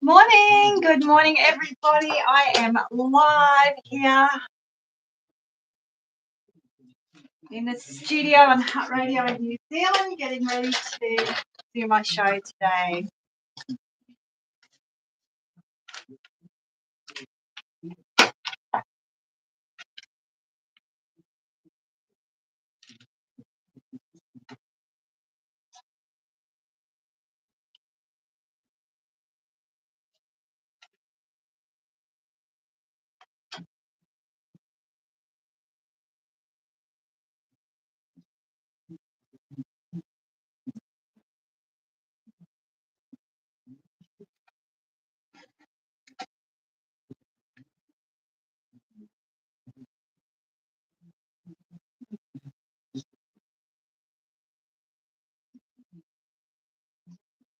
Morning, good morning, everybody. I am live here in the studio on Hutt Radio in New Zealand, getting ready to do my show today.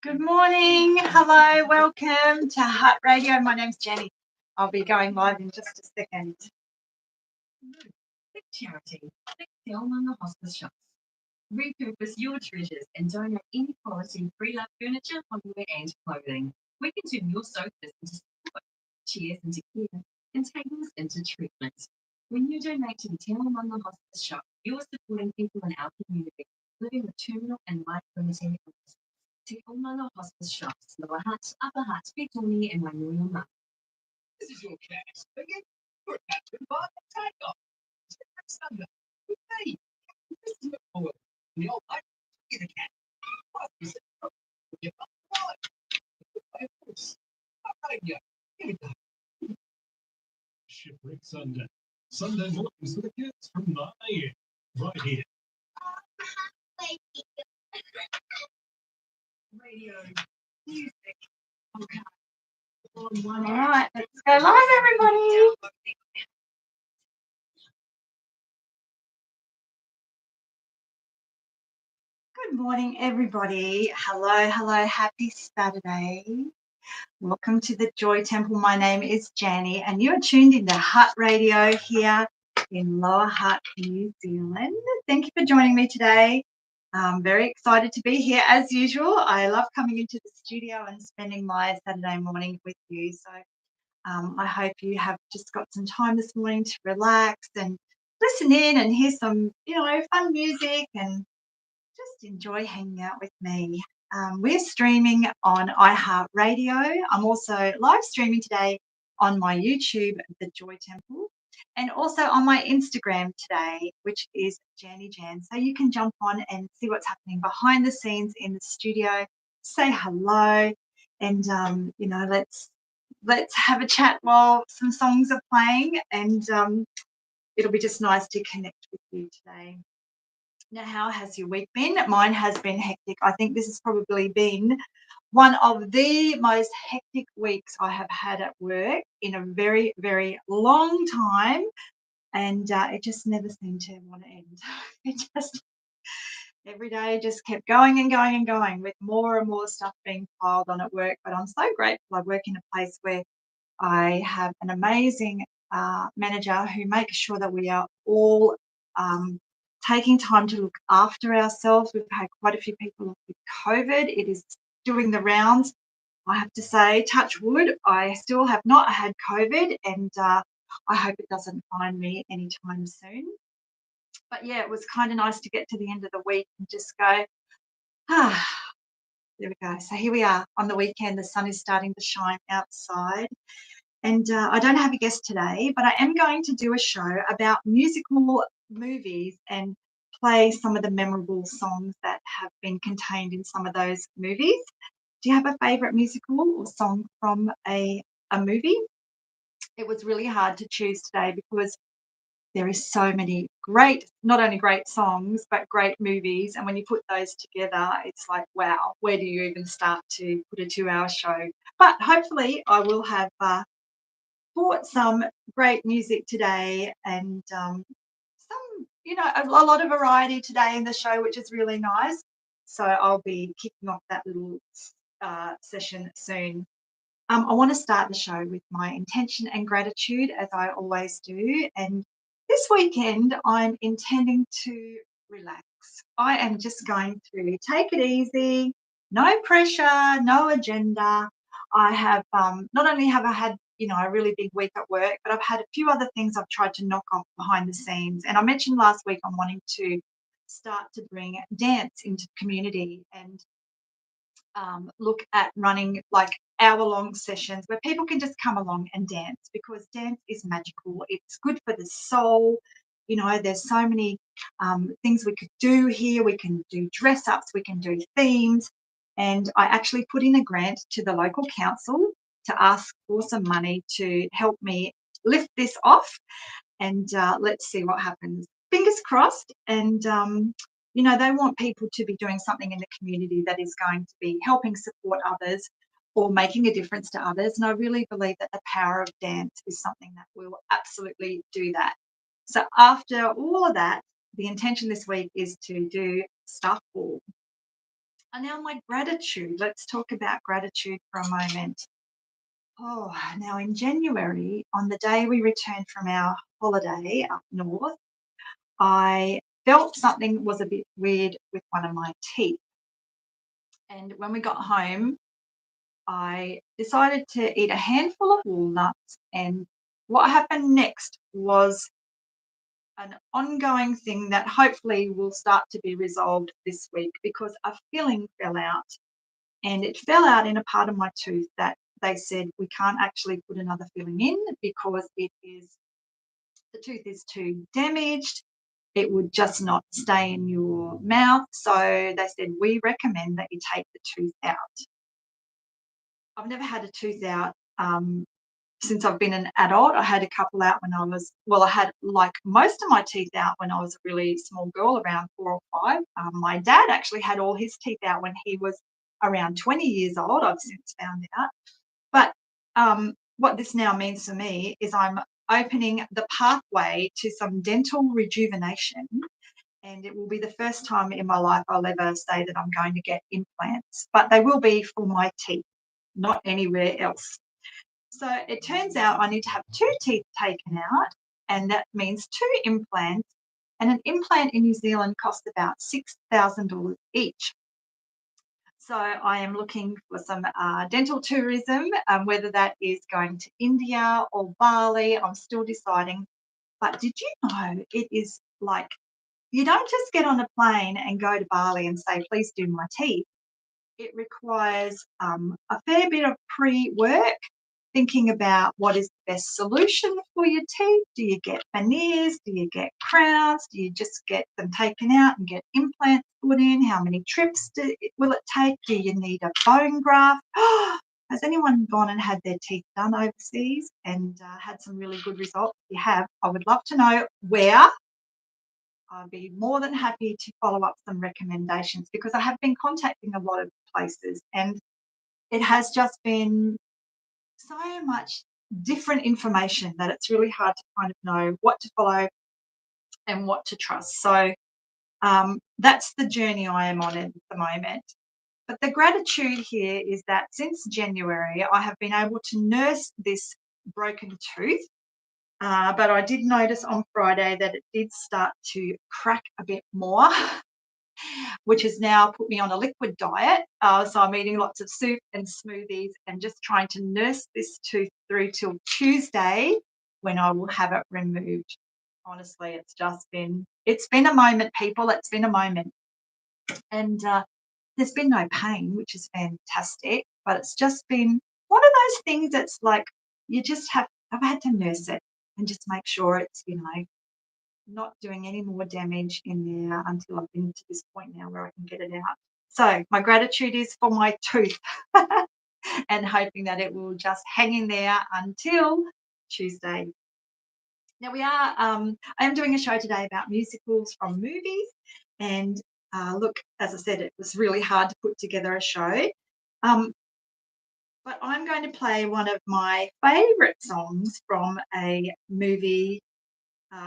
Good morning, hello, welcome to Hutt Radio. My name's Jenny. I'll be going live in just a second. Charity, Thelma Hospice Shops. Repurpose your treasures and donate any quality pre-loved furniture, hardware and clothing. We can turn your sofas into support, chairs into care, and tables into treatment. When you donate to the Thelma Hospice Shop, you're supporting people in our community living with terminal and life-limiting illnesses. Thelma Hospice Shops, Lower Hutt, Upper Hutt, Victoria and Wainui. This is your cat. Again, you're a cat with a tiger. Sunday. Hey, this is the old life. Get a cat. What is it? Give up the wallet. All right, yeah. Give it back. Shipwreck Sunday. Sunday mornings for the kids from 9 a.m. Right here. Radio, music, okay. All right, let's go live, everybody. Good morning, everybody. Hello, hello, happy Saturday. Welcome to the Joy Temple. My name is Janie, and you're tuned into Hutt Radio here in Lower Hutt, New Zealand. Thank you for joining me today. I'm very excited to be here as usual. I love coming into the studio and spending my Saturday morning with you. So I hope you have just got some time this morning to relax and listen in and hear some, fun music and just enjoy hanging out with me. We're streaming on iHeartRadio. I'm also live streaming today on my YouTube, The Joy Temple. and also on my Instagram today, which is Janny Jan. So you can jump on and see what's happening behind the scenes in the studio, say hello, and let's have a chat while some songs are playing, and it'll be just nice to connect with you today. Now, how has your week been? Mine has been hectic. I think this has probably been one of the most hectic weeks I have had at work in a very, very long time. And it just never seemed to want to end. It just every day just kept going and going and going with more and more stuff being piled on at work. But I'm so grateful I work in a place where I have an amazing manager who makes sure that we are all taking time to look after ourselves. We've had quite a few people with COVID. It is doing the rounds. I have to say, touch wood, I still have not had COVID, and I hope it doesn't find me anytime soon. But yeah, it was kind of nice to get to the end of the week and just go, ah, there we go. So here we are on the weekend. The sun is starting to shine outside. And I don't have a guest today, but I am going to do a show about musical movies and play some of the memorable songs that have been contained in some of those movies. Do you have a favourite musical or song from a movie? It was really hard to choose today because there is so many great, not only great songs, but great movies. And when you put those together, it's like, wow, where do you even start to put a 2-hour show? But hopefully I will have bought some great music today, and some, a lot of variety today in the show, which is really nice. So I'll be kicking off that little session soon. I want to start the show with my intention and gratitude, as I always do. And this weekend, I'm intending to relax. I am just going to take it easy, no pressure, no agenda. I have not only have I had a really big week at work, but I've had a few other things I've tried to knock off behind the scenes. And I mentioned last week I'm wanting to start to bring dance into the community and look at running like hour-long sessions where people can just come along and dance, because dance is magical. It's good for the soul. There's so many things we could do here. We can do dress-ups, we can do themes. And I actually put in a grant to the local council to ask for some money to help me lift this off. And let's see what happens. Fingers crossed. And they want people to be doing something in the community that is going to be helping support others or making a difference to others. And I really believe that the power of dance is something that will absolutely do that. So after all of that, the intention this week is to do stuff ball. And now my gratitude. Let's talk about gratitude for a moment. Oh, now in January, on the day we returned from our holiday up north, I felt something was a bit weird with one of my teeth. And when we got home, I decided to eat a handful of walnuts. And what happened next was an ongoing thing that hopefully will start to be resolved this week, because a filling fell out. And it fell out in a part of my tooth that they said we can't actually put another filling in because the tooth is too damaged. It would just not stay in your mouth. So they said, we recommend that you take the tooth out. I've never had a tooth out since I've been an adult. I had a couple out when I had like most of my teeth out when I was a really small girl, around 4 or 5. My dad actually had all his teeth out when he was around 20 years old. I've since found out. But what this now means for me is I'm opening the pathway to some dental rejuvenation, and it will be the first time in my life I'll ever say that I'm going to get implants, but they will be for my teeth, not anywhere else. So it turns out I need to have 2 teeth taken out, and that means 2 implants, and an implant in New Zealand costs about $6,000 each. So I am looking for some dental tourism, whether that is going to India or Bali. I'm still deciding. But did you know it is like, you don't just get on a plane and go to Bali and say, please do my teeth. It requires a fair bit of pre-work. thinking about what is the best solution for your teeth. Do you get veneers? Do you get crowns? Do you just get them taken out and get implants put in? How many trips will it take? Do you need a bone graft? Has anyone gone and had their teeth done overseas and had some really good results? If you have, I would love to know where. I'd be more than happy to follow up some recommendations because I have been contacting a lot of places and it has just been so much different information that it's really hard to kind of know what to follow and what to trust. So that's the journey I am on at the moment. But the gratitude here is that since January, I have been able to nurse this broken tooth. But I did notice on Friday that it did start to crack a bit more, which has now put me on a liquid diet. So I'm eating lots of soup and smoothies and just trying to nurse this tooth through till Tuesday when I will have it removed. Honestly, it's been a moment, people. It's been a moment. And there's been no pain, which is fantastic. But it's just been one of those things that's like I've had to nurse it and just make sure it's, not doing any more damage in there until I've been to this point now where I can get it out. So my gratitude is for my tooth and hoping that it will just hang in there until Tuesday. Now I am doing a show today about musicals from movies and look, as I said, it was really hard to put together a show. But I'm going to play one of my favourite songs from a movie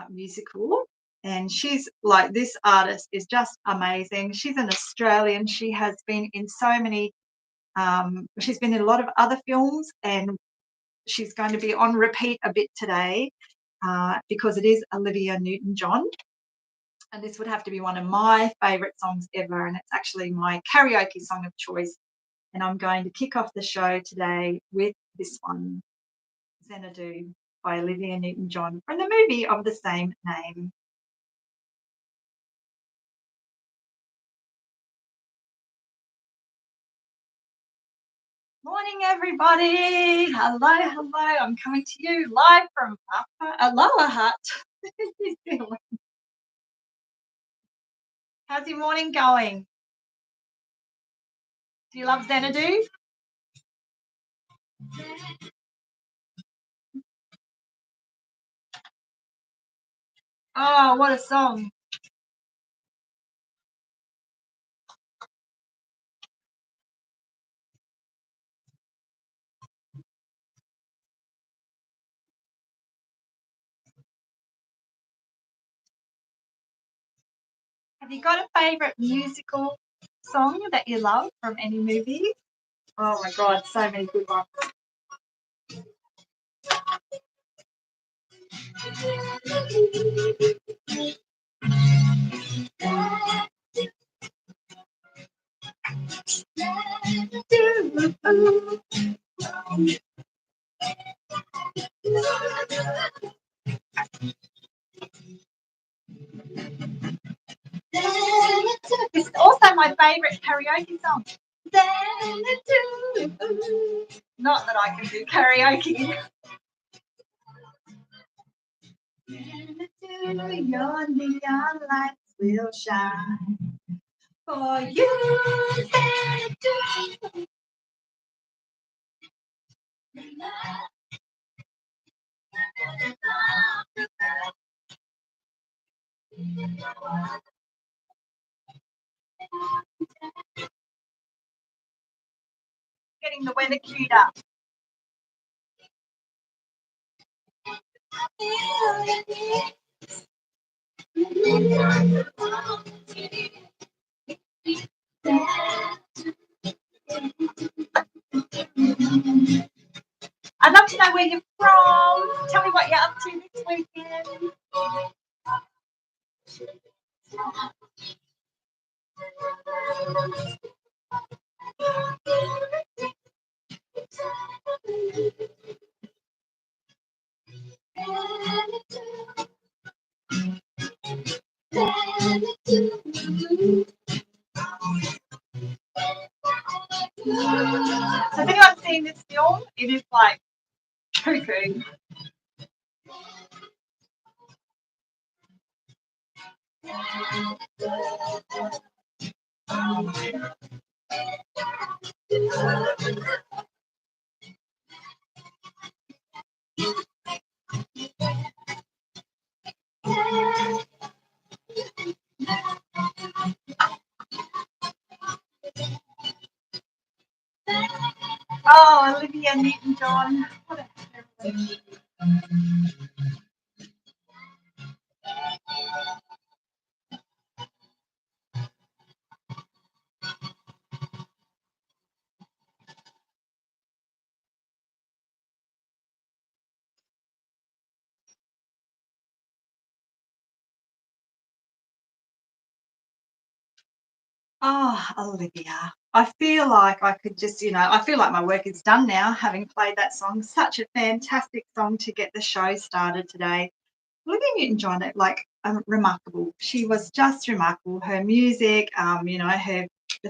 musical. And she's like, this artist is just amazing. She's an Australian. She has been in so many, she's been in a lot of other films, and she's going to be on repeat a bit today because it is Olivia Newton-John. And this would have to be one of my favourite songs ever. And it's actually my karaoke song of choice. And I'm going to kick off the show today with this one, Xanadu by Olivia Newton-John from the movie of the same name. Morning, everybody. Hello, hello. I'm coming to you live from Lower Hutt, New Zealand. How's your morning going? Do you love Xanadu? Oh, what a song. Have you got a favourite musical song that you love from any movie? Oh my God, so many good ones. It's also my favourite karaoke song. Not that I can do karaoke. Your neon lights will shine for you. Getting the weather queued up. I'd love to know where you're from. Tell me what you're up to this weekend. Has anyone seen this film? It is like Cuckoo. Oh, Olivia Newton-John. What a terrible. Oh, Olivia. I feel like I could just, I feel like my work is done now, having played that song. Such a fantastic song to get the show started today. Olivia Newton-John, remarkable. She was just remarkable. Her music, the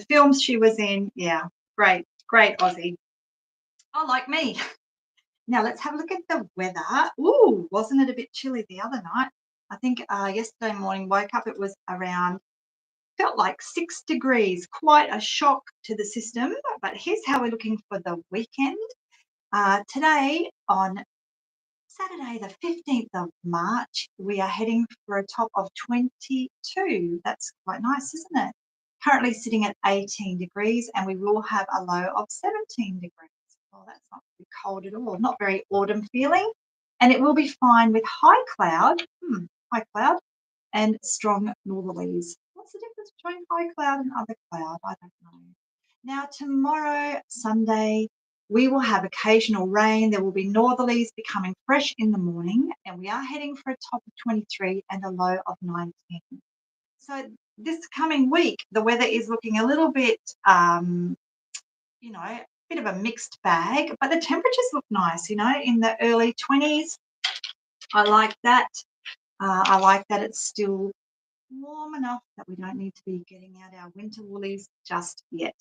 films she was in, yeah, great Aussie. Oh, like me. Now let's have a look at the weather. Ooh, wasn't it a bit chilly the other night? I think yesterday morning woke up, it was around, felt like 6 degrees, quite a shock to the system. But here's how we're looking for the weekend. Today on Saturday, the 15th of March, we are heading for a top of 22. That's quite nice, isn't it? Currently sitting at 18 degrees, and we will have a low of 17 degrees. Well, that's not too cold at all, not very autumn feeling. And it will be fine with high cloud and strong northerlies. What's the difference between high cloud and other cloud? I don't know. Now, tomorrow, Sunday, we will have occasional rain. There will be northerlies becoming fresh in the morning, and we are heading for a top of 23 and a low of 19. So this coming week, the weather is looking a little bit, bit of a mixed bag, but the temperatures look nice, in the early 20s. I like that. I like that it's still warm enough that we don't need to be getting out our winter woolies just yet.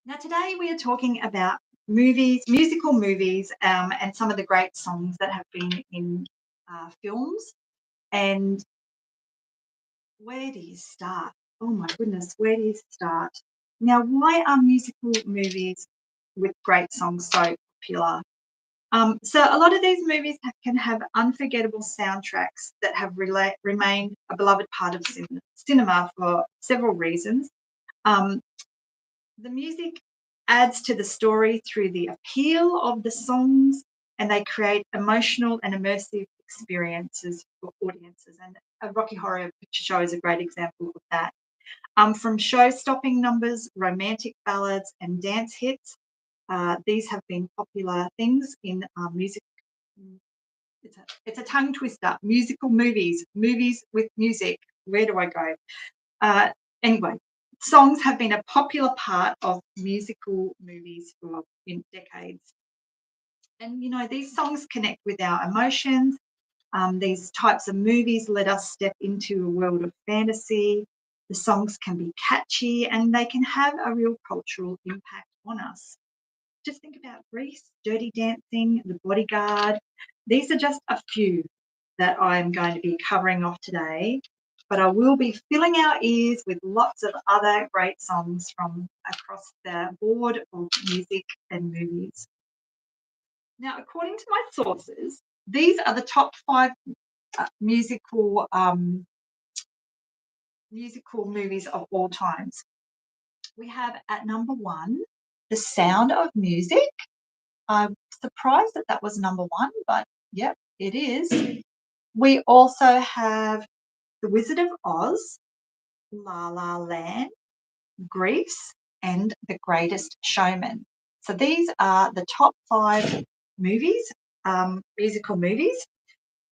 Now, today we are talking about musical movies, and some of the great songs that have been in films. And where do you start? Oh my goodness, where do you start? Now, why are musical movies with great songs so popular? So a lot of these movies can have unforgettable soundtracks that have remained a beloved part of cinema for several reasons. The music adds to the story through the appeal of the songs, and they create emotional and immersive experiences for audiences. And a Rocky Horror Picture Show is a great example of that. From show-stopping numbers, romantic ballads, and dance hits, these have been popular things in music. It's a tongue twister. Musical movies with music. Where do I go? Anyway, songs have been a popular part of musical movies for decades. And, these songs connect with our emotions. These types of movies let us step into a world of fantasy. The songs can be catchy and they can have a real cultural impact on us. Just think about Grease, Dirty Dancing, The Bodyguard. These are just a few that I'm going to be covering off today, but I will be filling our ears with lots of other great songs from across the board of music and movies. Now, according to my sources, these are the top 5 musical movies of all times. We have at number 1, The Sound of Music. I'm surprised that was number 1, but yep, it is. We also have The Wizard of Oz, La La Land, Grease, and The Greatest Showman. So these are the top 5 movies, musical movies.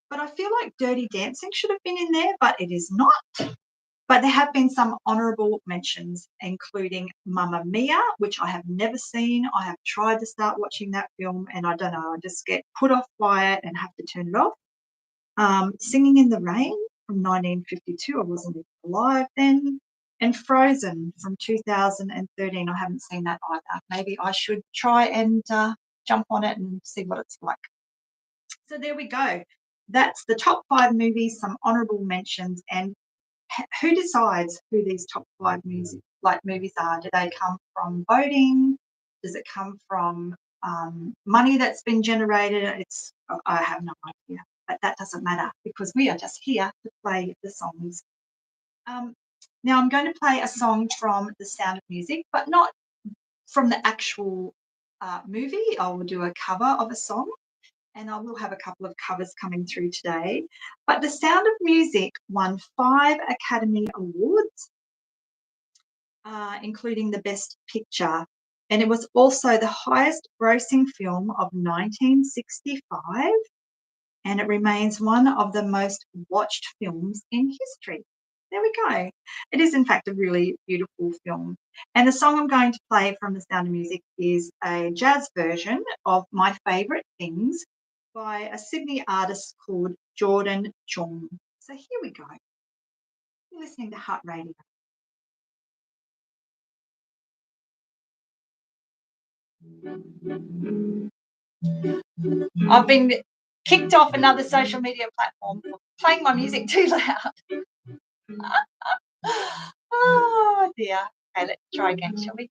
But I feel like Dirty Dancing should have been in there, but it is not. But there have been some honourable mentions, including Mamma Mia, which I have never seen. I have tried to start watching that film, and I don't know, I just get put off by it and have to turn it off. Singing in the Rain from 1952, I wasn't even alive then. And Frozen from 2013, I haven't seen that either. Maybe I should try and jump on it and see what it's like. So there we go. That's the top 5 movies, some honorable mentions, and who decides who these top 5 movies are? Do they come from voting? Does it come from money that's been generated? I have no idea, but that doesn't matter because we are just here to play the songs. Now I'm going to play a song from The Sound of Music, but not from the actual movie. I will do a cover of a song, and I will have a couple of covers coming through today. But The Sound of Music won 5 Academy Awards, including the Best Picture. And it was also the highest grossing film of 1965. And it remains one of the most watched films in history. There we go. It is, in fact, a really beautiful film. And the song I'm going to play from The Sound of Music is a jazz version of My Favourite Things by a Sydney artist called Jordan Chung. So here we go. You're listening to Hutt Radio. I've been kicked off another social media platform for playing my music too loud. Oh dear. Okay, let's try again, shall we?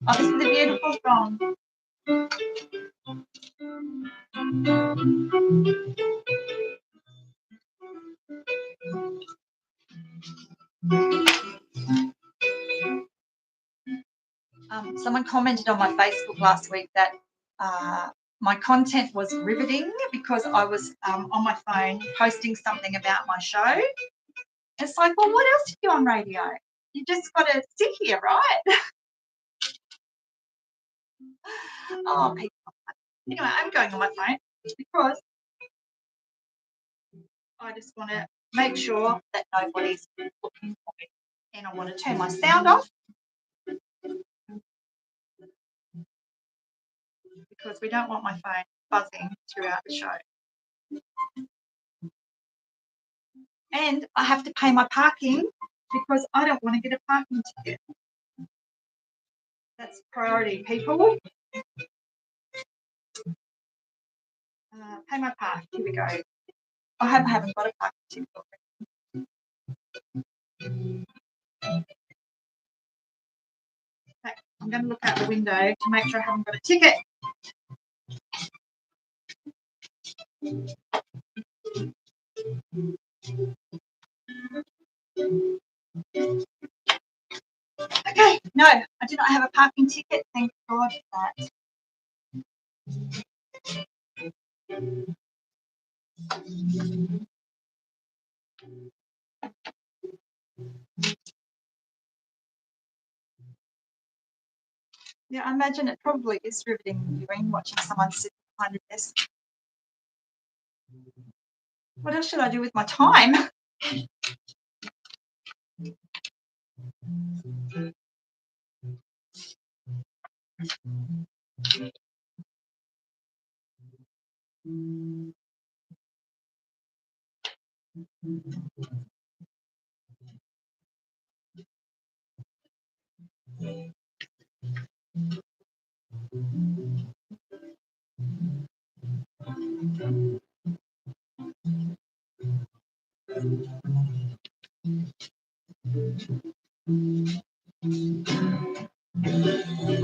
Oh, this is a beautiful song. Someone commented on my Facebook last week that my content was riveting because I was on my phone posting something about my show. It's like, well, what else do you do on radio? You just got to sit here, right? Oh, people. Anyway, I'm going on my phone because I just want to make sure that nobody's looking for me. And I want to turn my sound off because we don't want my phone buzzing throughout the show. And I have to pay my parking because I don't want to get a parking ticket. That's priority, people. Pay my park. Here we go. I haven't got a parking ticket. Okay, I'm going to look out the window to make sure I haven't got a ticket. Okay, no, I do not have a parking ticket. Thank God for that. Yeah, I imagine it probably is riveting viewing, watching someone sit behind a desk. What else should I do with my time?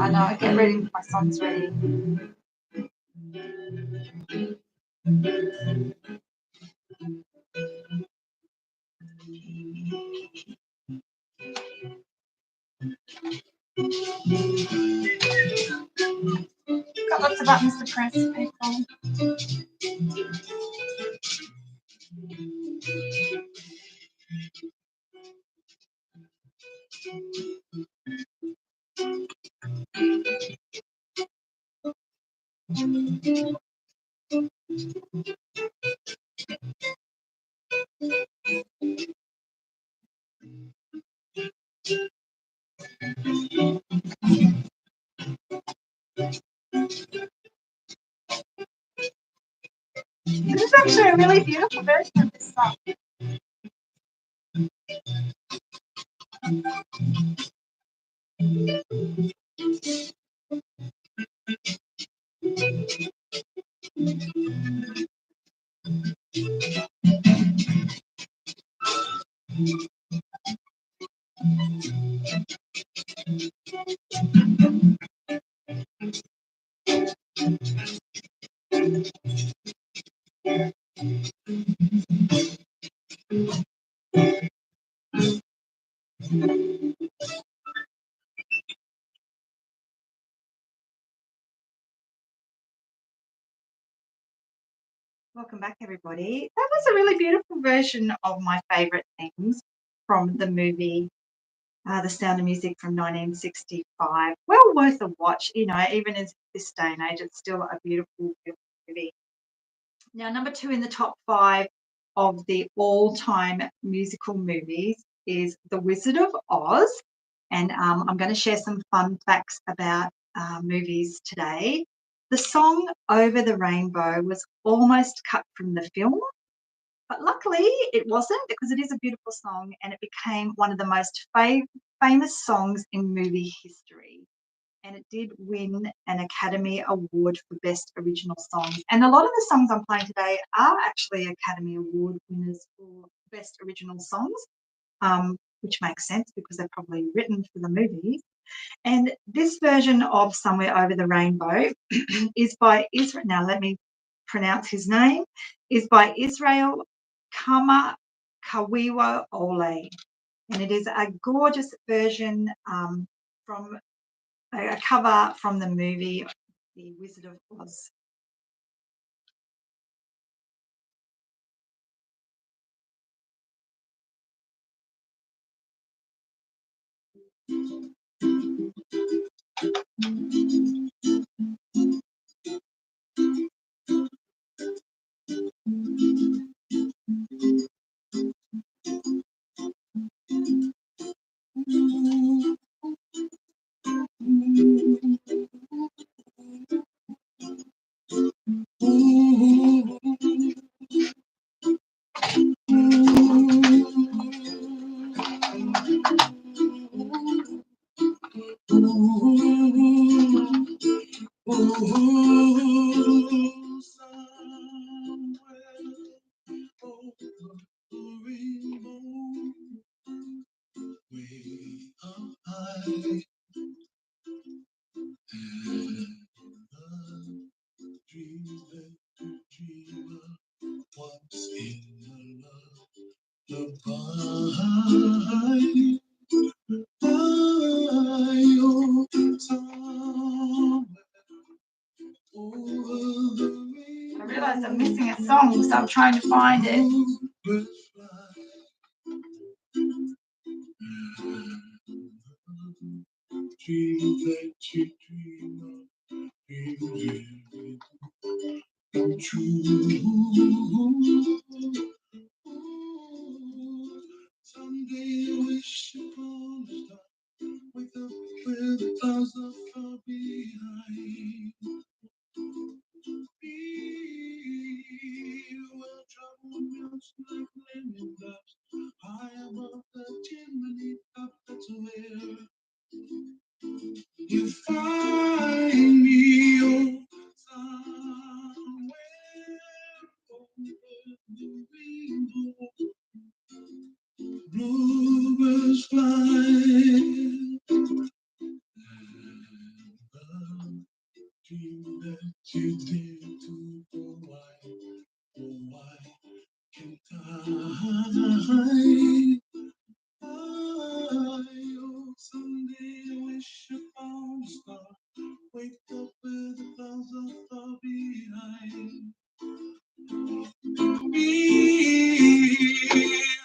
I know, I get ready, my song's ready. Got lots of buttons to press, people. This is actually a really beautiful version of this song. Welcome back, everybody. That was a really beautiful version of my favourite things from the movie The Sound of Music from 1965. Well worth a watch, you know, even in this day and age, it's still a beautiful, beautiful movie. Now, number 2 in the top 5 of the all-time musical movies is The Wizard of Oz. And I'm going to share some fun facts about movies today. The song Over the Rainbow was almost cut from the film, but luckily it wasn't, because it is a beautiful song and it became one of the most famous songs in movie history. And it did win an Academy Award for Best Original Song. And a lot of the songs I'm playing today are actually Academy Award winners for Best Original Songs, which makes sense because they're probably written for the movie. And this version of Somewhere Over the Rainbow is by Israel. Now, let me pronounce his name. Is by Israel Kawiwa Ole. And it is a gorgeous version from a cover from the movie The Wizard of Oz. I realised I'm missing a song, so I'm trying to find it. Bluebirds fly, dream that you did to go why, oh why can't oh, someday I wish upon a star, wake up with the clouds of far behind. We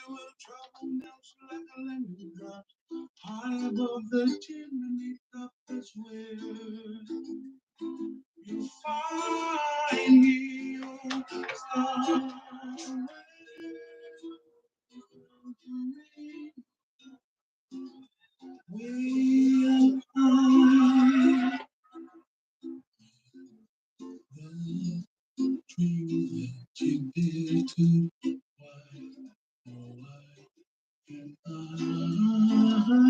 will travel now like a lemon drop, high above the chimney top. That's where you find me, oh, somewhere way up high. The dream that you did to why, oh why can't I?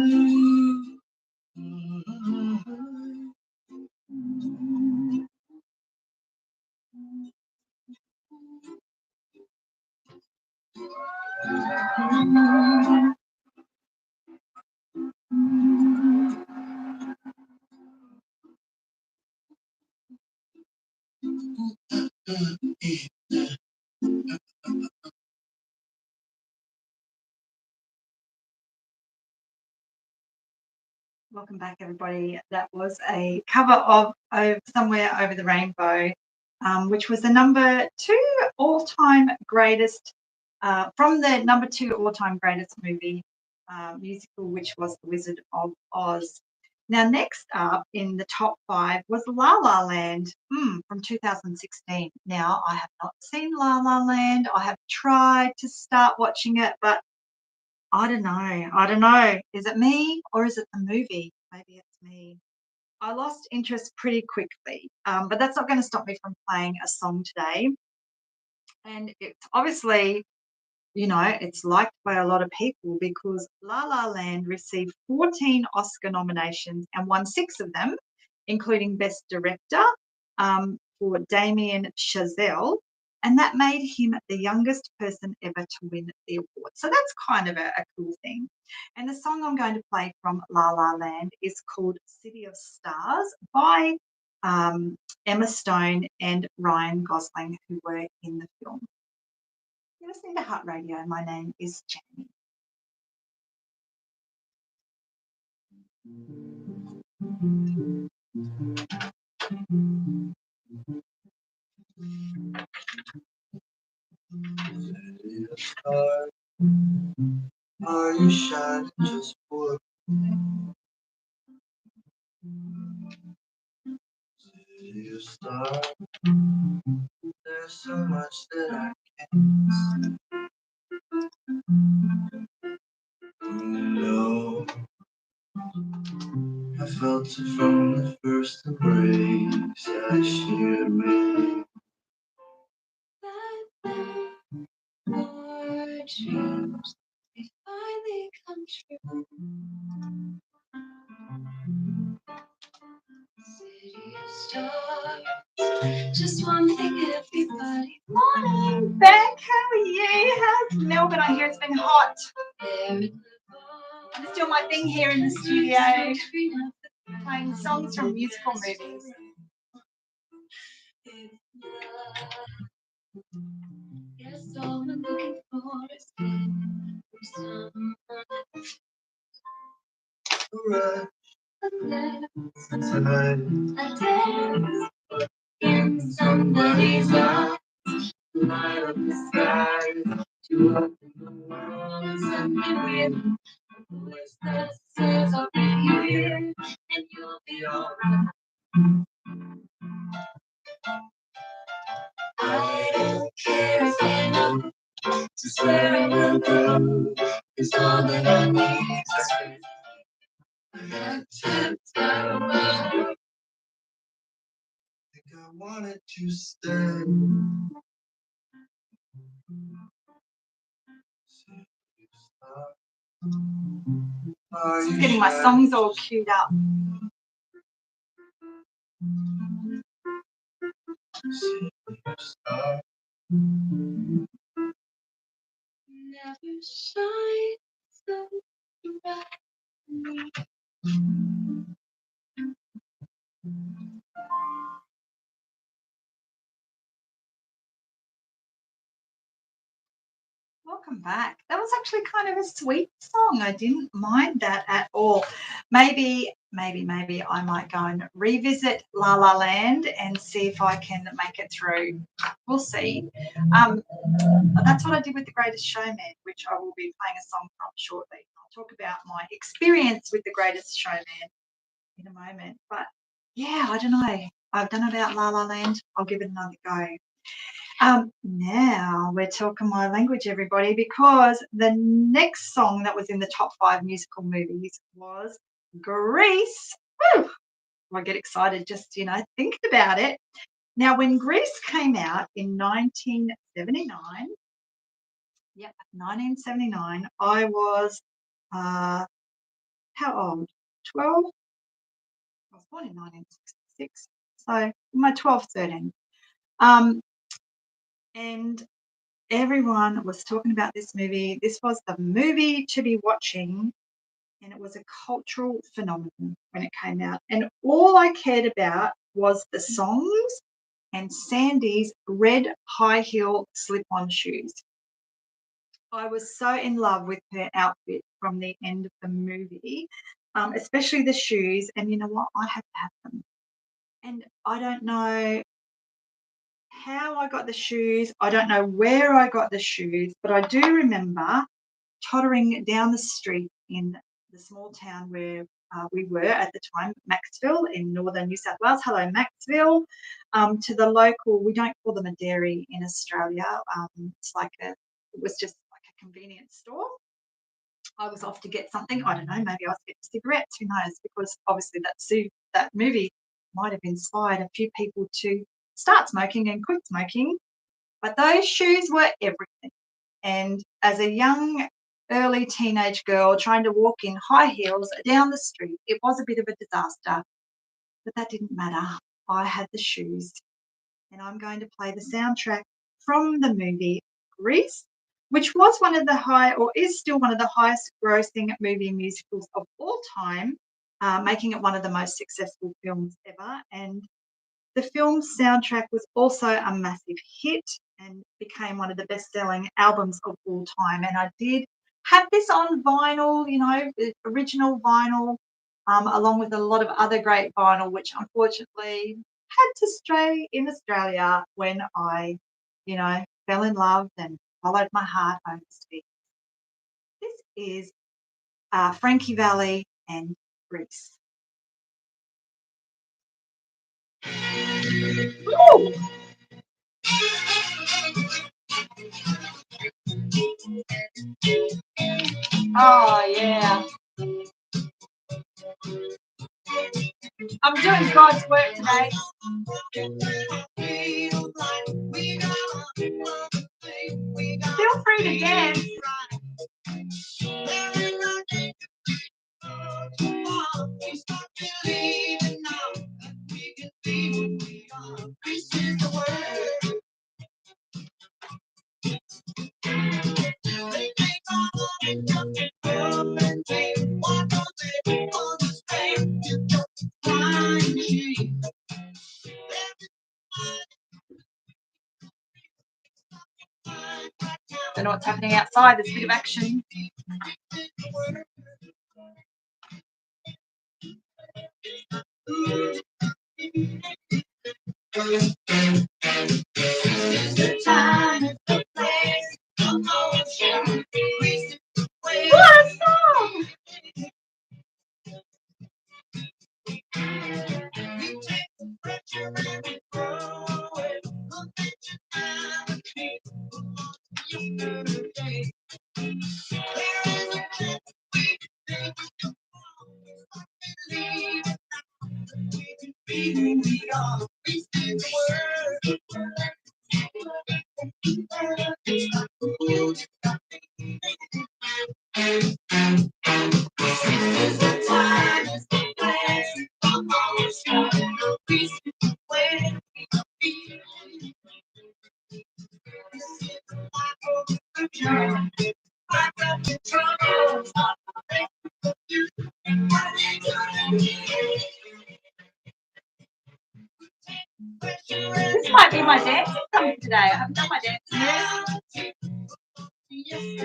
Welcome back, everybody. That was a cover of Somewhere Over the Rainbow, which was the number 2 all-time greatest, from the number 2 all-time greatest movie musical, which was The Wizard of Oz. Now, next up in the top 5 was La La Land from 2016. Now, I have not seen La La Land. I have tried to start watching it, but I don't know. Is it me or is it the movie? Maybe it's me. I lost interest pretty quickly, but that's not going to stop me from playing a song today. And it's obviously, it's liked by a lot of people because La La Land received 14 Oscar nominations and won 6 of them, including Best Director for Damien Chazelle. And that made him the youngest person ever to win the award. So that's kind of a cool thing. And the song I'm going to play from La La Land is called City of Stars by Emma Stone and Ryan Gosling, who were in the film. You're listening to Hutt Radio. My name is Jamie. City of stars, are you shining just for me? City of stars, there's so much that I can't know. I felt it from the first embrace I shared with you. Our dreams, they finally come true. City of stars, just one thing everybody. Morning, Beck. How are you? How's Melbourne? I hear it's been hot. Just doing my thing here in the studio, playing songs from musical movies. Yes, all I'm looking for is someone. A dance in somebody's eyes, light up the sky, to open the world and something real. A voice that says I'll be here and you'll be alright. I don't care if I know just where I will go, 'cause all that I need is faith. I had to tell my think I wanted to stay. Just getting my songs all queued up. Never shine so brightly. Welcome back. That was actually kind of a sweet song. I didn't mind that at all. Maybe I might go and revisit La La Land and see if I can make it through. We'll see. That's what I did with The Greatest Showman, which I will be playing a song from shortly. I'll talk about my experience with The Greatest Showman in a moment. But yeah, I don't know. I've done about La La Land. I'll give it another go. Now we're talking my language, everybody, because the next song that was in the top 5 musical movies was Grease. Woo! I get excited just, thinking about it. Now, when Grease came out in 1979, 1979, I was, how old? 12? I was born in 1966, so my 12, 13. And everyone was talking about this movie. This was the movie to be watching, and it was a cultural phenomenon when it came out. And all I cared about was the songs and Sandy's red high heel slip on shoes. I was so in love with her outfit from the end of the movie, especially the shoes. And you know what? I had to have them. And I don't know how I got the shoes. I don't know where I got the shoes, but I do remember tottering down the street in the small town where we were at the time, Maxville in northern New South Wales. Hello, Maxville. To the local, we don't call them a dairy in Australia. It was just like a convenience store. I was off to get something. I don't know, maybe I was getting cigarettes. Who knows? Because obviously that movie might have inspired a few people to start smoking and quit smoking. But those shoes were everything. And as a young, early teenage girl trying to walk in high heels down the street, it was a bit of a disaster. But that didn't matter. I had the shoes. And I'm going to play the soundtrack from the movie Grease, which was is still one of the highest grossing movie musicals of all time, making it one of the most successful films ever. And the film's soundtrack was also a massive hit and became one of the best-selling albums of all time. And I did have this on vinyl, the original vinyl, along with a lot of other great vinyl, which unfortunately had to stray in Australia when I, fell in love and followed my heart overseas. This is Frankie Valli and Grease. Ooh. Oh, yeah. I'm doing God's work today. Feel free to dance. Don't know what's happening outside. There's a bit of action. What a song! This might be my dancing song today. I haven't done my dancing yet.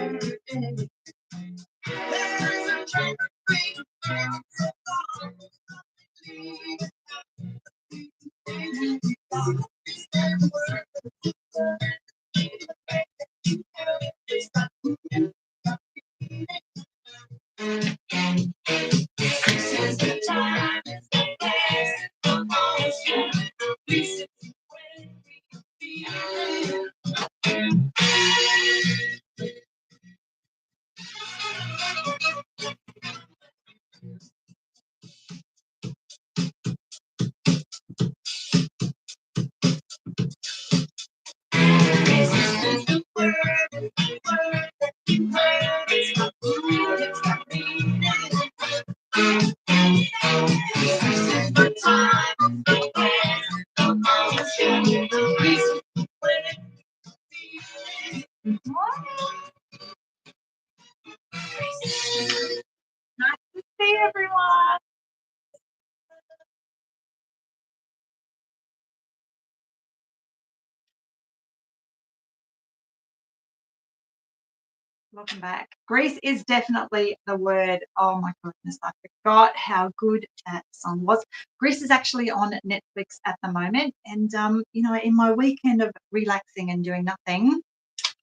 Welcome back. Grease is definitely the word. Oh my goodness, I forgot how good that song was. Grease is actually on Netflix at the moment, and in my weekend of relaxing and doing nothing,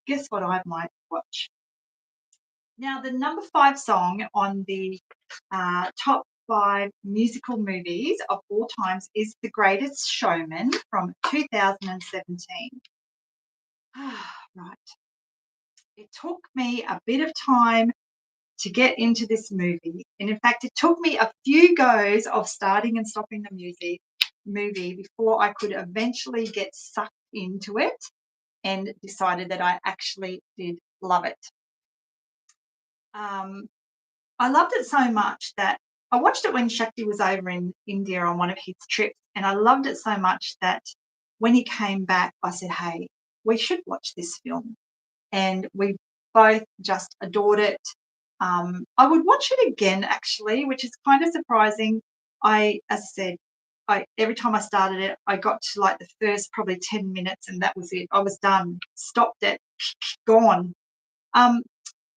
guess what I might watch? Now, the number 5 song on the top 5 musical movies of all times is The Greatest Showman from 2017. Right. It took me a bit of time to get into this movie. And in fact, it took me a few goes of starting and stopping the movie before I could eventually get sucked into it and decided that I actually did love it. I loved it so much that I watched it when Shakti was over in India on one of his trips, and I loved it so much that when he came back, I said, "Hey, we should watch this film." And we both just adored it. I would watch it again, actually, which is kind of surprising. As I said, every time I started it, I got to like the first probably 10 minutes, and that was it. I was done, stopped it, gone. Um,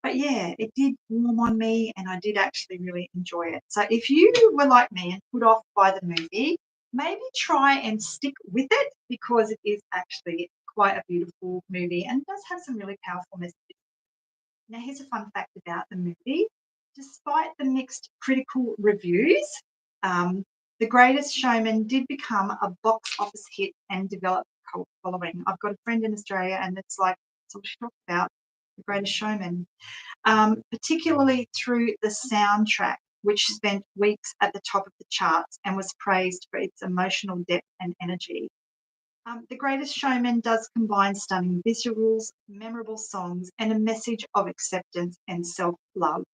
but yeah, it did warm on me, and I did actually really enjoy it. So if you were like me and put off by the movie, maybe try and stick with it because it is actually quite a beautiful movie and does have some really powerful messages. Now, here's a fun fact about the movie. Despite the mixed critical reviews, The Greatest Showman did become a box office hit and develop a cult following. I've got a friend in Australia, and it's like, it's all she talks about, The Greatest Showman, particularly through the soundtrack, which spent weeks at the top of the charts and was praised for its emotional depth and energy. The Greatest Showman does combine stunning visuals, memorable songs, and a message of acceptance and self-love.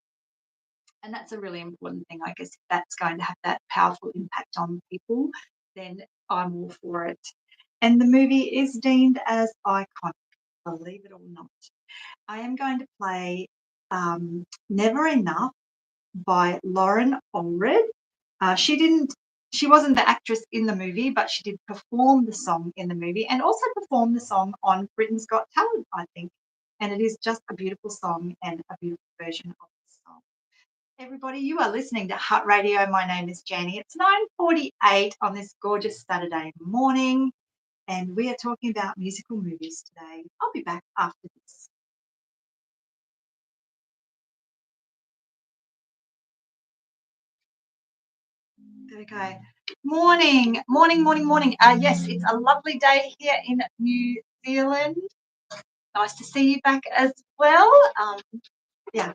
And that's a really important thing. I guess if that's going to have that powerful impact on people, then I'm all for it. And the movie is deemed as iconic, believe it or not. I am going to play Never Enough by Lauren Allred. She wasn't the actress in the movie, but she did perform the song in the movie and also perform the song on Britain's Got Talent, I think. And it is just a beautiful song and a beautiful version of the song. Everybody, you are listening to Hutt Radio. My name is Janie. It's 9:48 on this gorgeous Saturday morning, and we are talking about musical movies today. I'll be back after this. There we go. Morning, morning, morning, morning. Yes, it's a lovely day here in New Zealand. Nice to see you back as well. Yeah,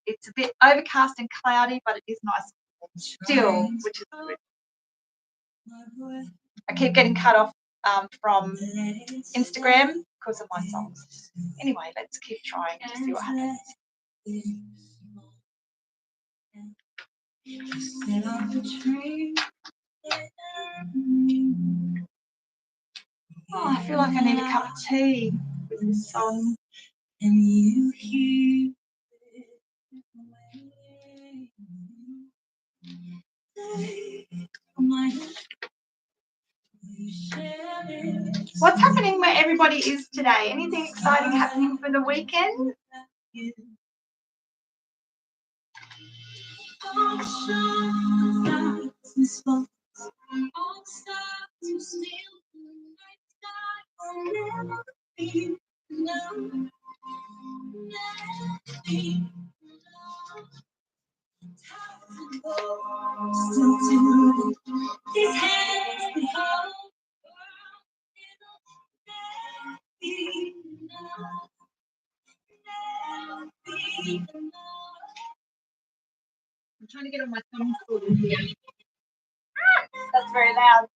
it's a bit overcast and cloudy, but it is nice still, which is good. I keep getting cut off from Instagram because of my songs. Anyway, let's keep trying to see what happens. Oh, I feel like I need a cup of tea with this song. And you hear what's happening where everybody is today? Anything exciting happening for the weekend? I'm trying to get on my thumb sorted here. That's very loud.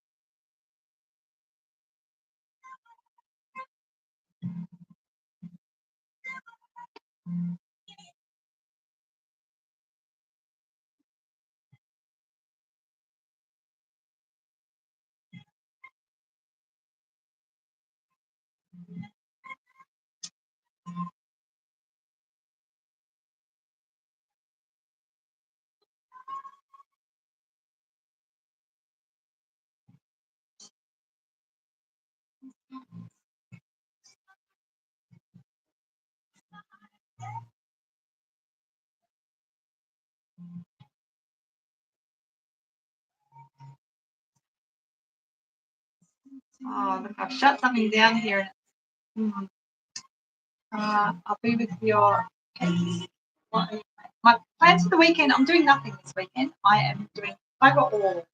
Oh, look, I've shut something down here. I'll be with your kids. My plans for the weekend, I'm doing nothing this weekend. I am doing bugger all.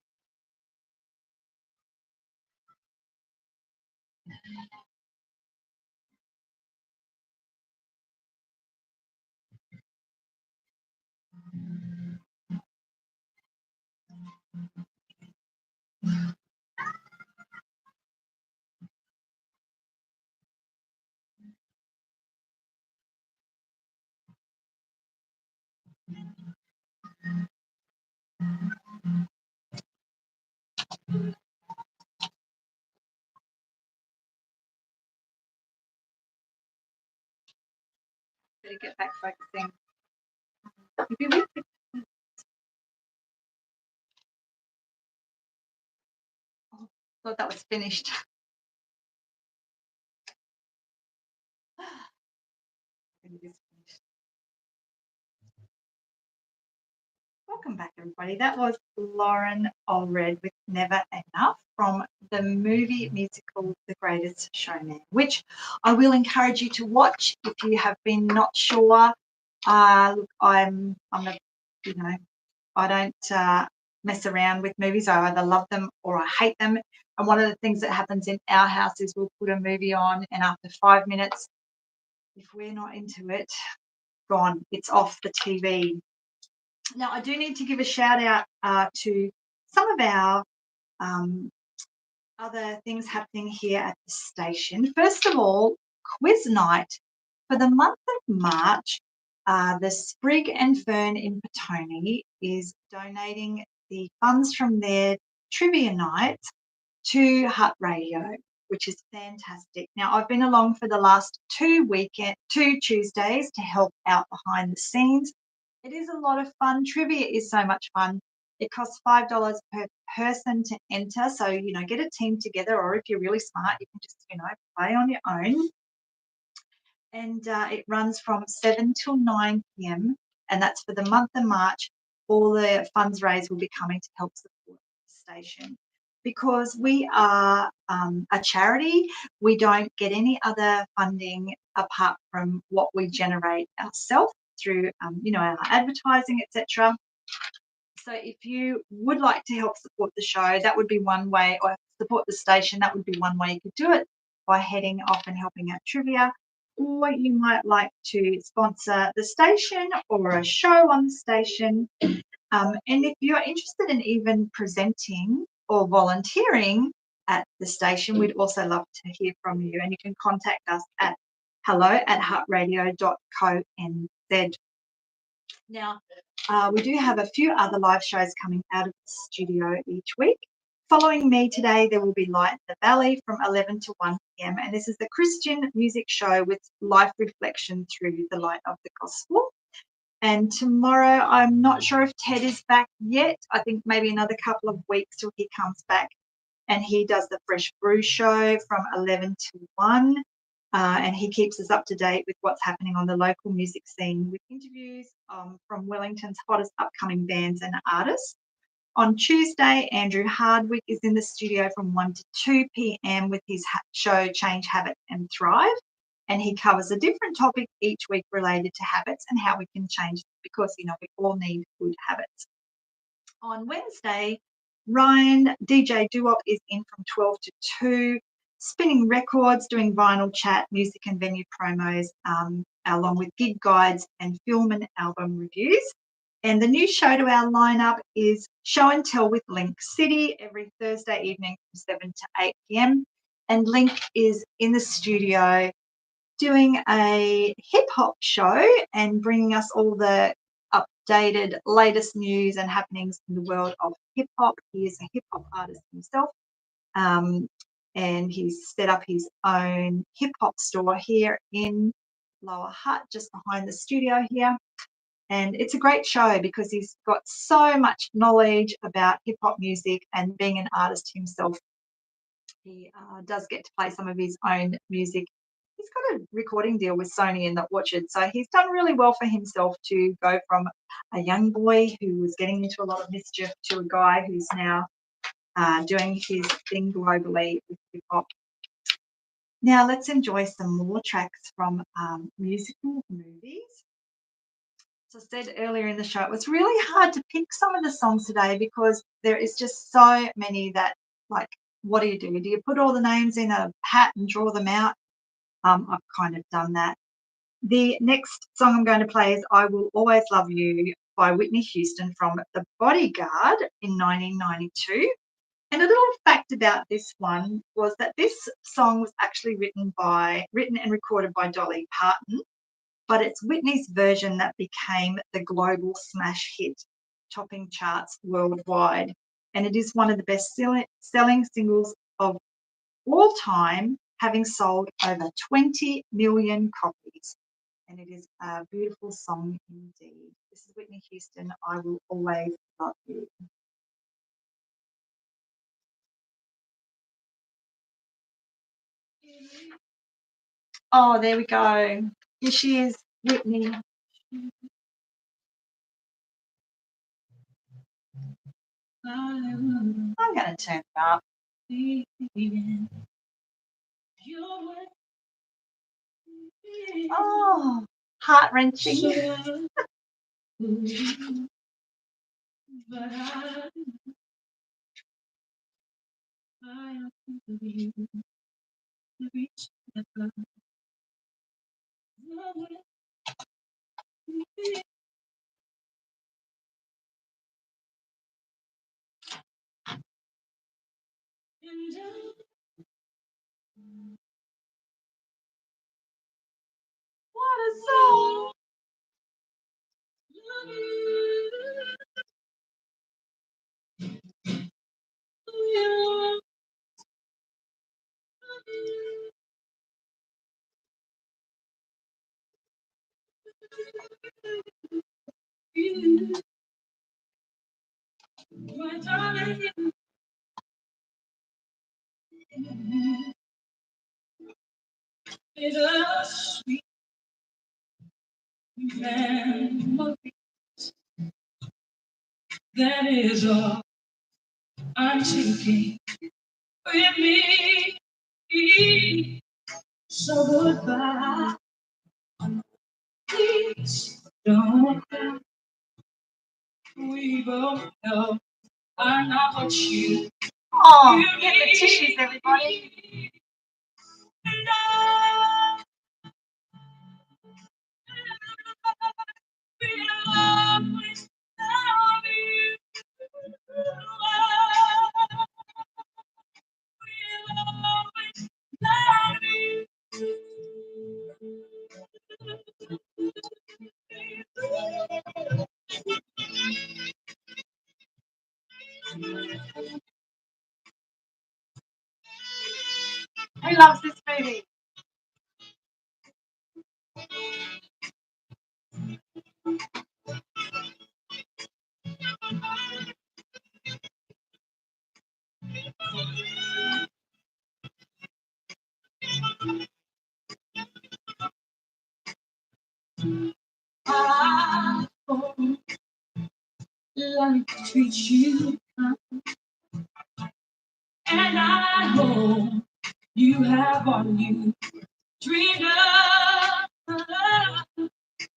Better get back focusing. Oh, thought that was finished. Welcome back, everybody. That was Lauren Allred with Never Enough from the movie musical The Greatest Showman, which I will encourage you to watch if you have been not sure. Look, I'm a, I don't mess around with movies. I either love them or I hate them. And one of the things that happens in our house is we'll put a movie on, and after 5 minutes, if we're not into it, gone. It's off the TV. Now, I do need to give a shout out to some of our other things happening here at the station. First of all, quiz night for the month of March. The Sprig and Fern in Petone is donating the funds from their trivia night to Hutt Radio, which is fantastic. Now, I've been along for the last two Tuesdays to help out behind the scenes. It is a lot of fun. Trivia is so much fun. It costs $5 per person to enter. So, get a team together, or if you're really smart, you can just, play on your own. And it runs from 7 till 9 p.m. And that's for the month of March. All the funds raised will be coming to help support the station. Because we are a charity, we don't get any other funding apart from what we generate ourselves through, our advertising, etc. So if you would like to help support the show, that would be one way, or support the station, that would be one way you could do it, by heading off and helping out trivia. Or you might like to sponsor the station or a show on the station. And if you're interested in even presenting or volunteering at the station, we'd also love to hear from you. And you can contact us at hello@huttradio.co.nz. Now, we do have a few other live shows coming out of the studio each week. Following me today, there will be Light in the Valley from 11 to 1 p.m. And this is the Christian music show with life reflection through the light of the gospel. And tomorrow, I'm not sure if Ted is back yet. I think maybe another couple of weeks till he comes back. And he does the Fresh Brew show from 11 to 1. And he keeps us up to date with what's happening on the local music scene with interviews from Wellington's hottest upcoming bands and artists. On Tuesday, Andrew Hardwick is in the studio from 1 to 2 p.m. with his show Change Habits and Thrive. And he covers a different topic each week related to habits and how we can change them, because, we all need good habits. On Wednesday, Ryan, DJ Duop, is in from 12 to 2, spinning records, doing vinyl chat, music and venue promos, along with gig guides and film and album reviews. And the new show to our lineup is Show and Tell with Link City every Thursday evening from 7 to 8 p.m. And Link is in the studio doing a hip hop show and bringing us all the updated latest news and happenings in the world of hip hop. He is a hip hop artist himself. And he's set up his own hip hop store here in Lower Hutt, just behind the studio here. And it's a great show because he's got so much knowledge about hip hop music, and being an artist himself, he does get to play some of his own music. He's got a recording deal with Sony and the Orchard, so he's done really well for himself to go from a young boy who was getting into a lot of mischief to a guy who's now doing his thing globally with hip hop. Now let's enjoy some more tracks from musical movies. As I said earlier in the show, it was really hard to pick some of the songs today because there is just so many that, like, what do you do? Do you put all the names in a hat and draw them out? I've kind of done that. The next song I'm going to play is I Will Always Love You by Whitney Houston from The Bodyguard in 1992. And a little fact about this one was that this song was actually written and recorded by Dolly Parton, but it's Whitney's version that became the global smash hit, topping charts worldwide. And it is one of the best-selling singles of all time, having sold over 20 million copies. And it is a beautiful song indeed. This is Whitney Houston, I Will Always Love You. Oh, there we go. Here she is, Whitney. I'm going to turn it up. Oh, heart-wrenching. But I believe every step of the way. And What a song. love you. My darling, it's a sweet memory. That is all I'm taking with me. So goodbye, please don't go. We both know I'm not what you Oh, get the tissues, everybody. and I will always love you. Will always love you. Who loves this movie? I hope life treats you kind, and I hope you have all you dreamed of.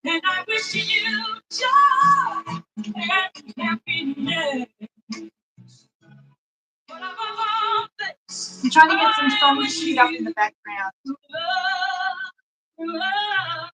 And I wish you joy and happiness. But above all this, I'm trying to get some songs queued up in the background. love.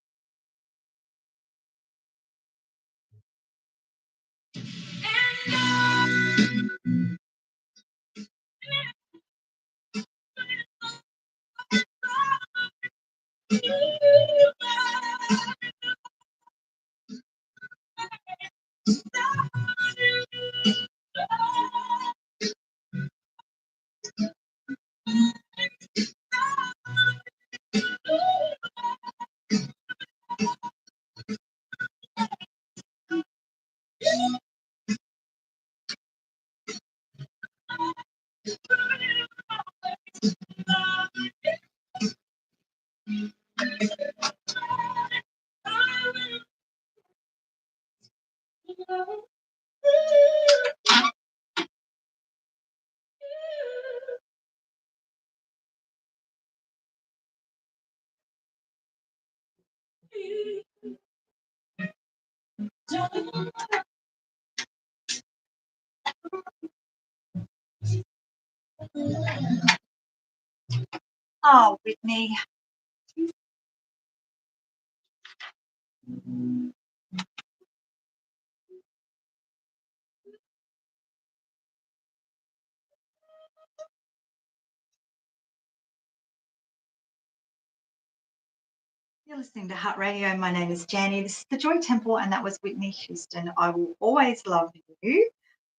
Oh, Whitney. You're listening to Heart Radio. My name is Janie. This is the Joy Temple, and that was Whitney Houston. I Will Always Love You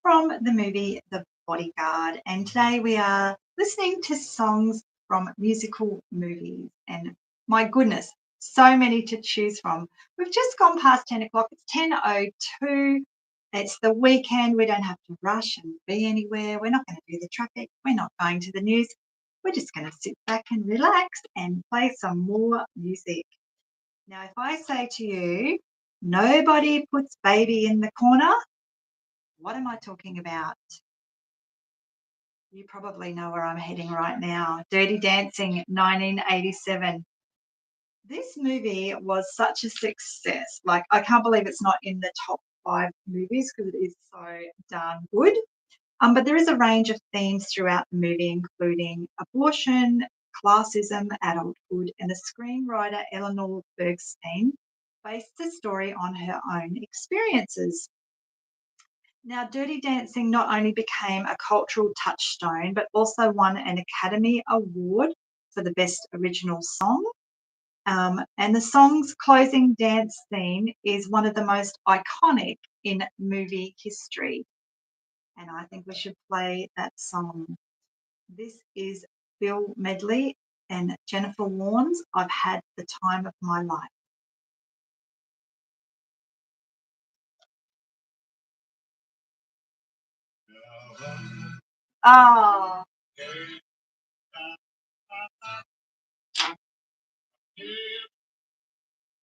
from the movie The Bodyguard. And today we are listening to songs from musical movies. And my goodness, so many to choose from. We've just gone past 10 o'clock. It's 10:02. It's the weekend. We don't have to rush and be anywhere. We're not going to do the traffic. We're not going to the news. We're just going to sit back and relax and play some more music. Now, if I say to you, nobody puts baby in the corner, what am I talking about? You probably know where I'm heading right now. Dirty Dancing, 1987. This movie was such a success. Like, I can't believe it's not in the top 5 movies because it is so darn good. But there is a range of themes throughout the movie, including abortion, classism, adulthood, and the screenwriter Eleanor Bergstein based the story on her own experiences. Now, Dirty Dancing not only became a cultural touchstone, but also won an Academy Award for the Best Original Song. And the song's closing dance theme is one of the most iconic in movie history. And I think we should play that song. This is Bill Medley and Jennifer Warnes. I've had the time of my life. Oh,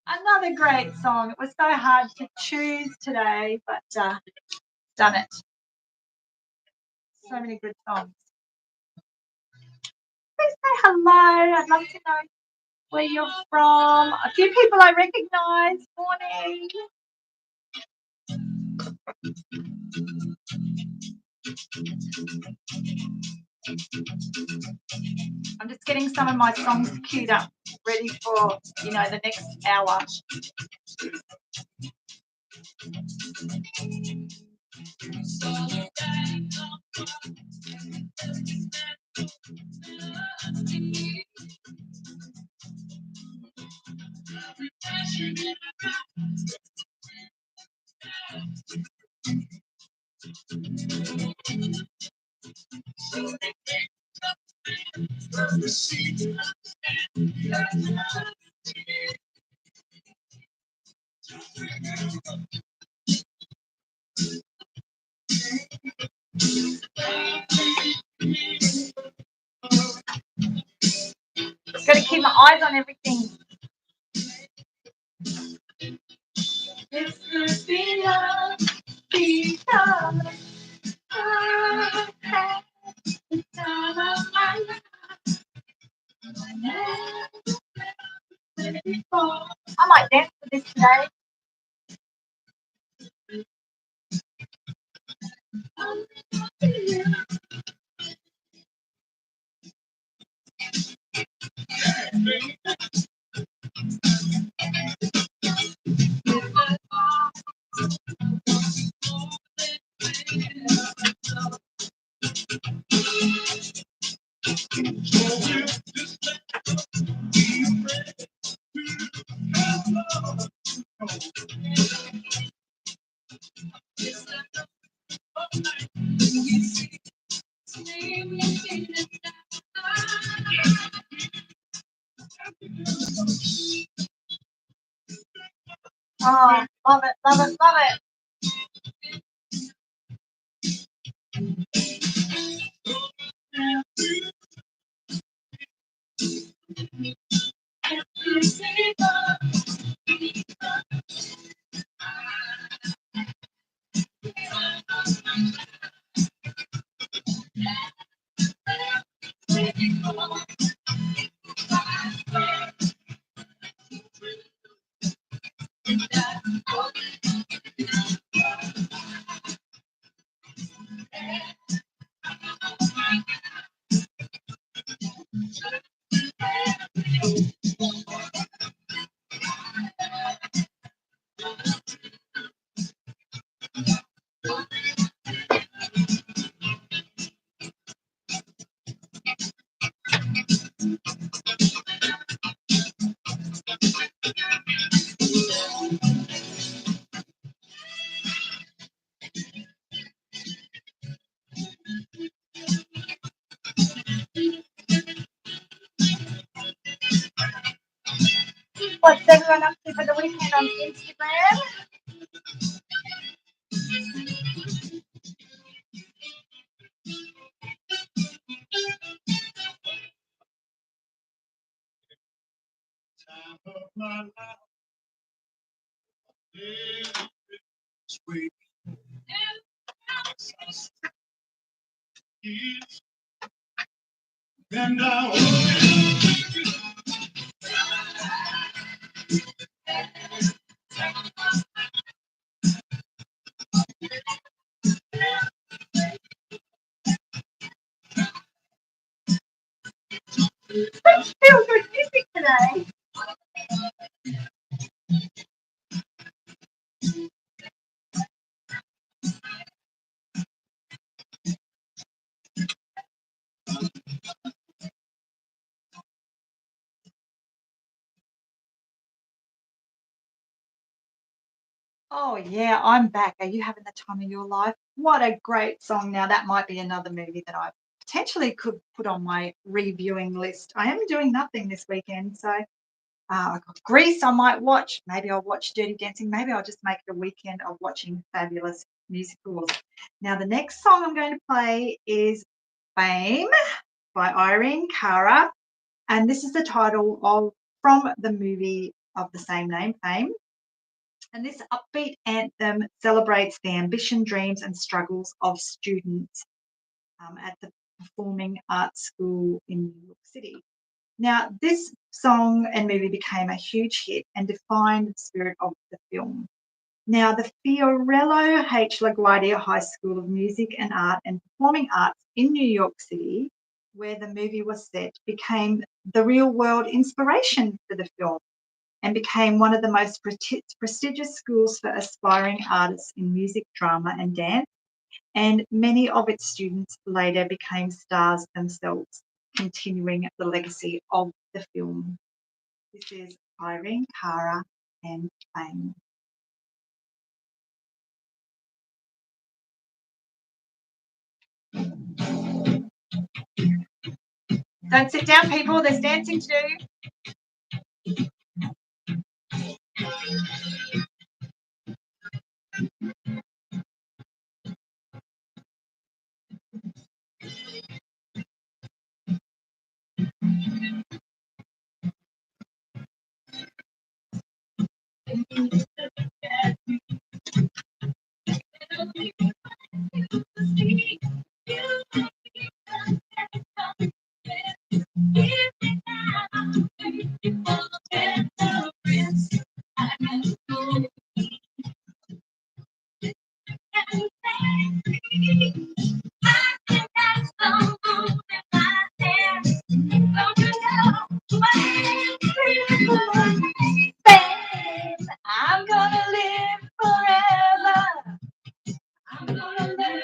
another great song. It was so hard to choose today, but done it. So many good songs. Please say hello. I'd love to know where you're from. A few people I recognise. Morning. I'm just getting some of my songs queued up, ready for, the next hour. Got to keep my eyes on everything. This could be love because I had the time of my life. I might dance to this today. Oh, love it, love it, love it. What's everyone up to for the weekend on Instagram? Time of my life is sweet. And Feel good music today. Oh yeah, I'm back. Are you having the time of your life? What a great song. Now that might be another movie that I potentially could put on my reviewing list. I am doing nothing this weekend, so I've got Grease I might watch. Maybe I'll watch Dirty Dancing. Maybe I'll just make it a weekend of watching fabulous musicals. Now the next song I'm going to play is Fame by Irene Cara, and this is the title of from the movie of the same name, Fame. And this upbeat anthem celebrates the ambition, dreams, and struggles of students at the Performing Arts School in New York City. Now, this song and movie became a huge hit and defined the spirit of the film. Now, the Fiorello H. LaGuardia High School of Music and Art and Performing Arts in New York City, where the movie was set, became the real-world inspiration for the film and became one of the most prestigious schools for aspiring artists in music, drama, and dance. And many of its students later became stars themselves, continuing the legacy of the film. This is Irene Cara and Fame. Don't sit down, people. There's dancing to do. I'm gonna live forever. I'm gonna live.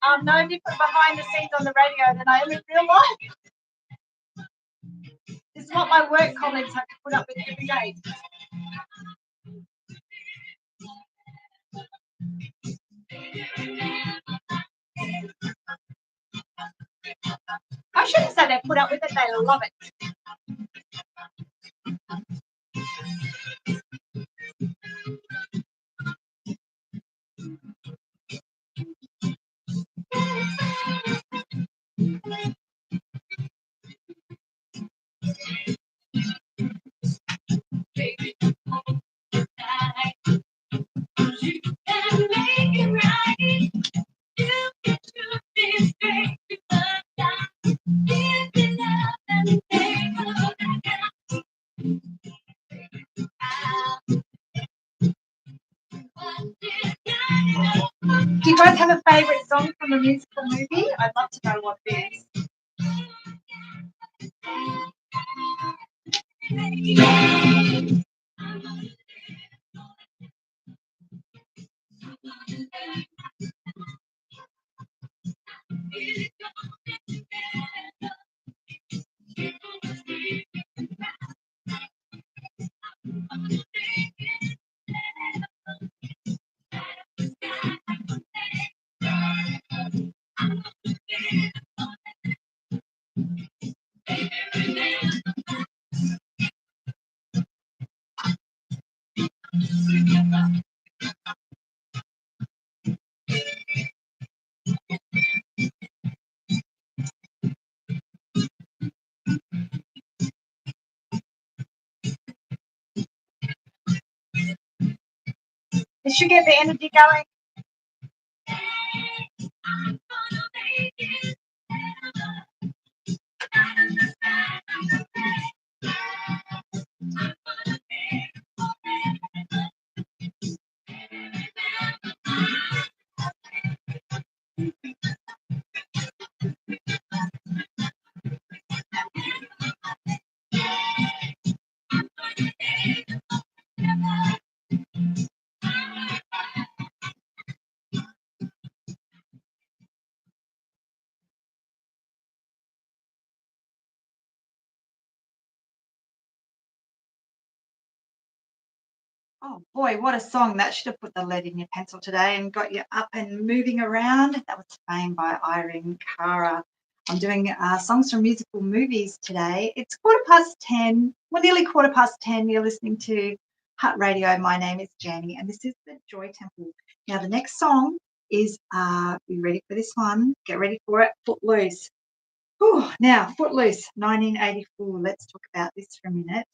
I'm no different behind the scenes on the radio than I am in real life. This is what my work colleagues have to put up with every day. I shouldn't say they put up with it, they love it. Do you guys have a favourite song from a musical movie? I'd love to know what it is. This should get the energy going. Oh boy, what a song. That should have put the lead in your pencil today and got you up and moving around. That was Fame by Irene Cara. I'm doing songs from musical movies today. It's 10:15, well, nearly 10:15. You're listening to Hutt Radio. My name is Jenny, and this is the Joy Temple. Now, the next song is, be ready for this one. Get ready for it. Footloose. Whew, now, Footloose, 1984. Let's talk about this for a minute.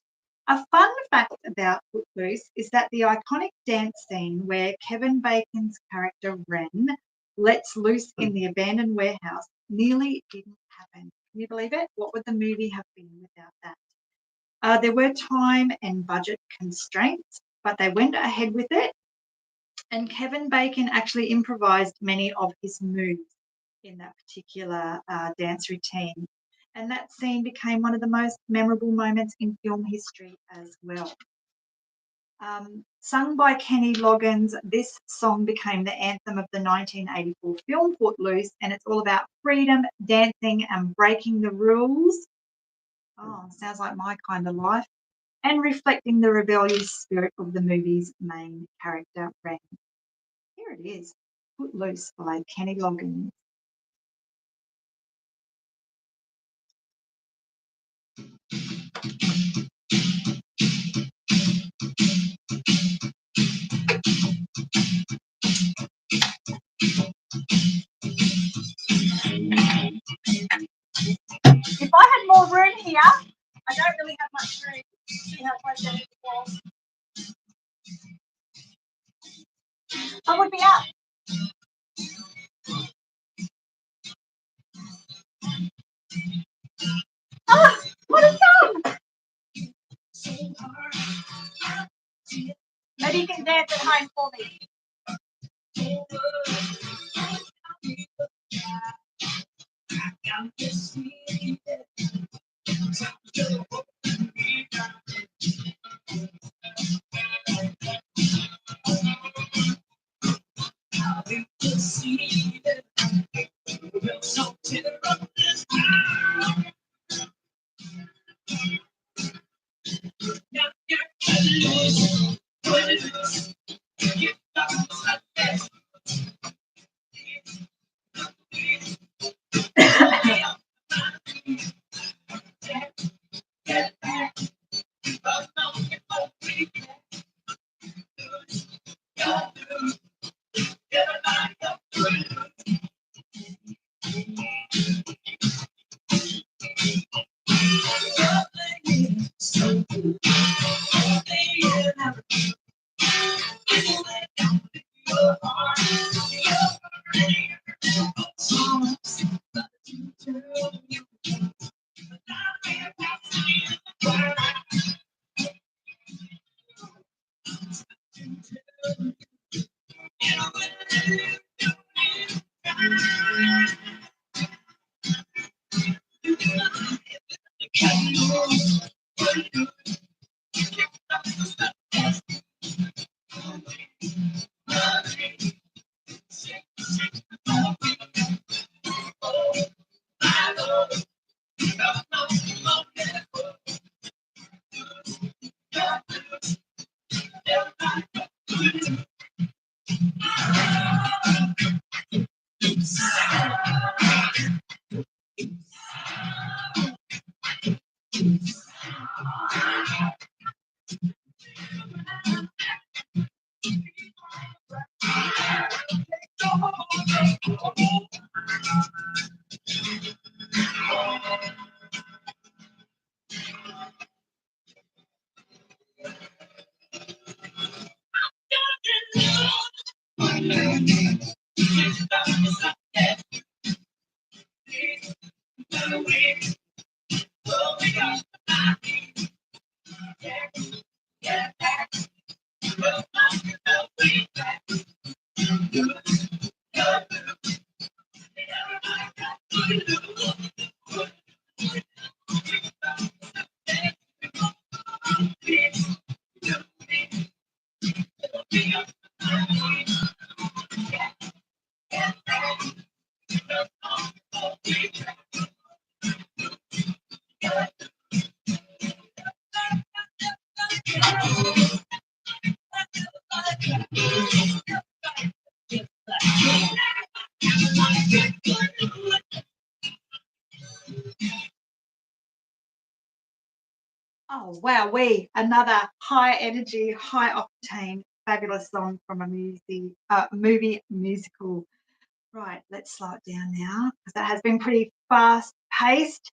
A fun fact about Footloose is that the iconic dance scene where Kevin Bacon's character Ren lets loose in the abandoned warehouse nearly didn't happen. Can you believe it? What would the movie have been without that? There were time and budget constraints, but they went ahead with it. And Kevin Bacon actually improvised many of his moves in that particular dance routine. And that scene became one of the most memorable moments in film history as well. Sung by Kenny Loggins, this song became the anthem of the 1984 film Footloose, and it's all about freedom, dancing, and breaking the rules. Oh, sounds like my kind of life. And reflecting the rebellious spirit of the movie's main character, Ren. Here it is, Footloose by Kenny Loggins. If I had more room here, I don't really have much room. See how close that is to the walls. I would be up. Oh, what a song! Maybe you can dance at home for me. Oh, wow, another high energy, high octane, fabulous song from a movie musical. Right, let's slow it down now because that has been pretty fast paced.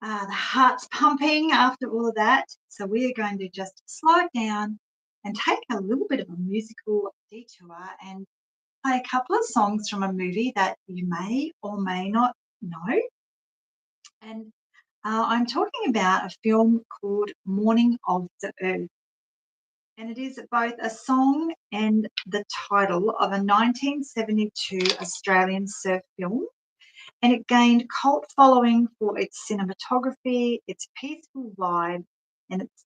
The heart's pumping after all of that. So we are going to just slow it down and take a little bit of a musical detour and play a couple of songs from a movie that you may or may not know. And I'm talking about a film called Morning of the Earth. And it is both a song and the title of a 1972 Australian surf film. And it gained cult following for its cinematography, its peaceful vibe, and its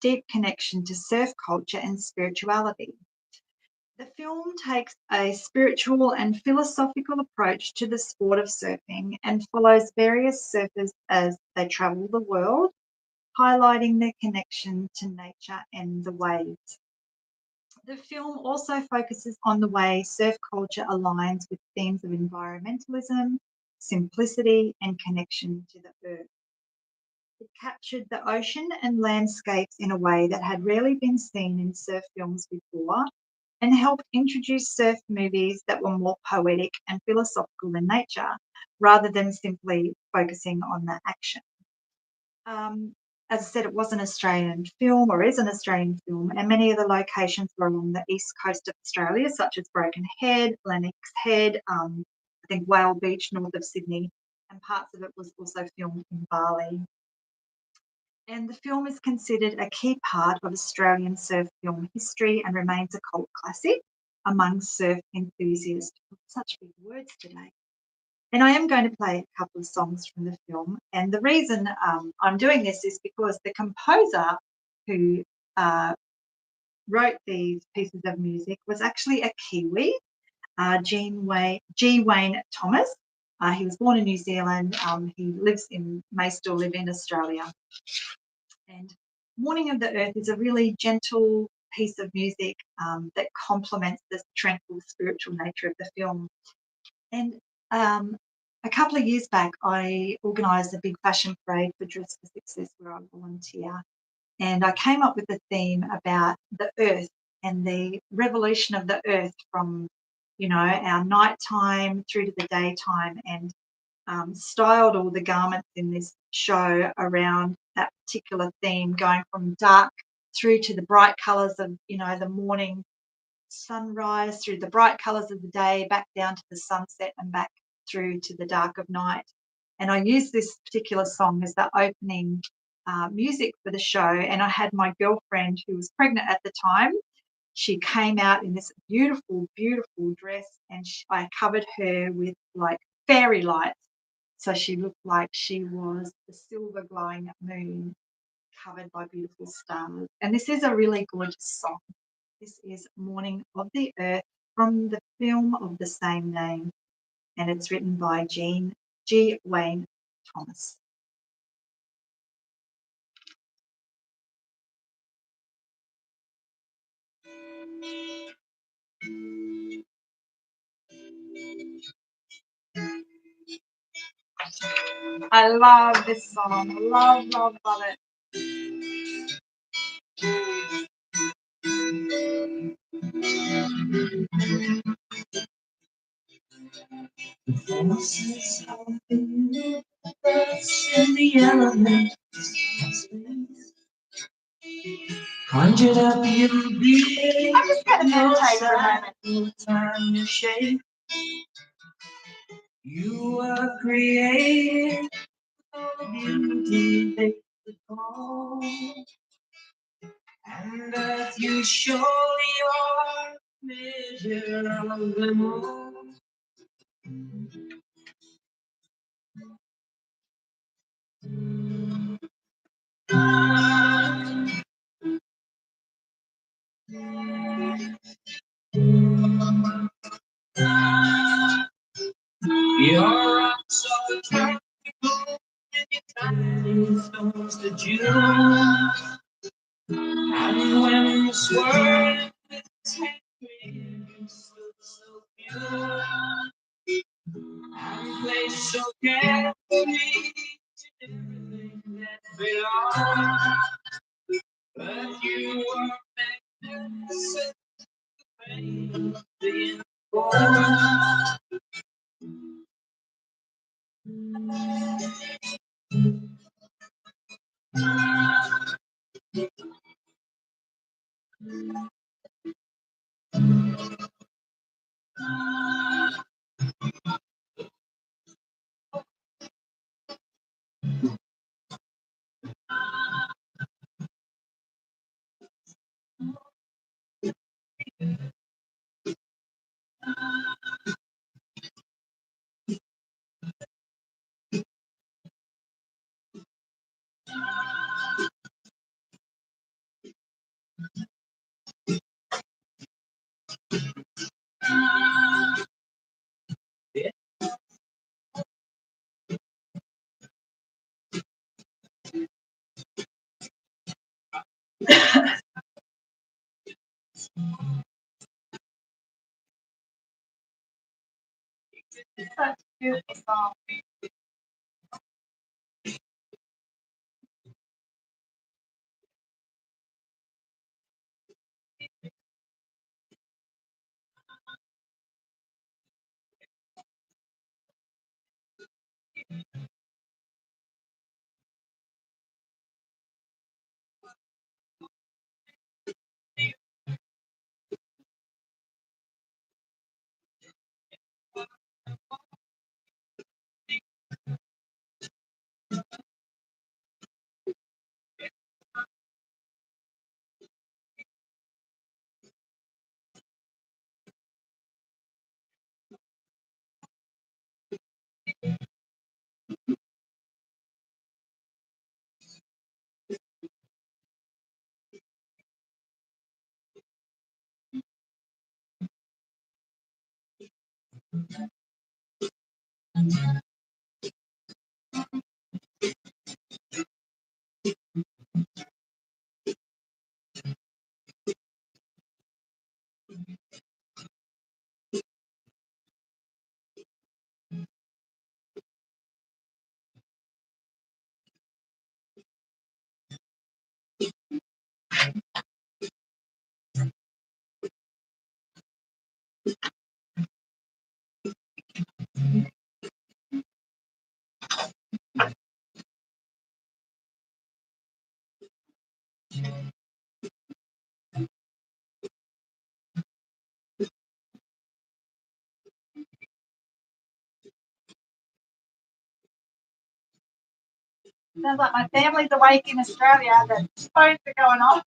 deep connection to surf culture and spirituality. The film takes a spiritual and philosophical approach to the sport of surfing and follows various surfers as they travel the world, highlighting their connection to nature and the waves. The film also focuses on the way surf culture aligns with themes of environmentalism, simplicity, and connection to the earth. It captured the ocean and landscapes in a way that had rarely been seen in surf films before and helped introduce surf movies that were more poetic and philosophical in nature rather than simply focusing on the action. As I said, it was an Australian film or is an Australian film, and many of the locations were along the east coast of Australia, such as Broken Head, Lennox Head, I think Whale Beach, north of Sydney, and parts of it was also filmed in Bali. And the film is considered a key part of Australian surf film history and remains a cult classic among surf enthusiasts. Such big words today. And I am going to play a couple of songs from the film. And the reason I'm doing this is because the composer who wrote these pieces of music was actually a Kiwi, G. Wayne Thomas. He was born in New Zealand. He may still live in Australia. And Morning of the Earth is a really gentle piece of music that complements the tranquil spiritual nature of the film. And a couple of years back, I organised a big fashion parade for Dress for Success where I volunteer. And I came up with a theme about the earth and the revolution of the earth from, our nighttime through to the daytime, and styled all the garments in this show around that particular theme, going from dark through to the bright colours of, the morning sunrise, through the bright colours of the day, back down to the sunset and back through to the dark of night. And I used this particular song as the opening music for the show. And I had my girlfriend, who was pregnant at the time, she came out in this beautiful, beautiful dress, and I covered her with like fairy lights. So she looked like she was the silver glowing moon covered by beautiful stars. And this is a really gorgeous song. This is Morning of the Earth from the film of the same name, and it's written by G. Wayne Thomas. I love this song. Love, love, love it. The forces of the universe and the elements of space conjured up your being. I'm just and meditate for a moment. No time to shake. You are created for beauty they call. And as you show your measure of them all. Your arms are tropical and your tiny stones to June. And when the swirl is angry, you still so pure. And place so carefully to everything that belongs. But you are magnificent, pain of being born. Such a beautiful song. Sounds like my family's awake in Australia. The phones are going off.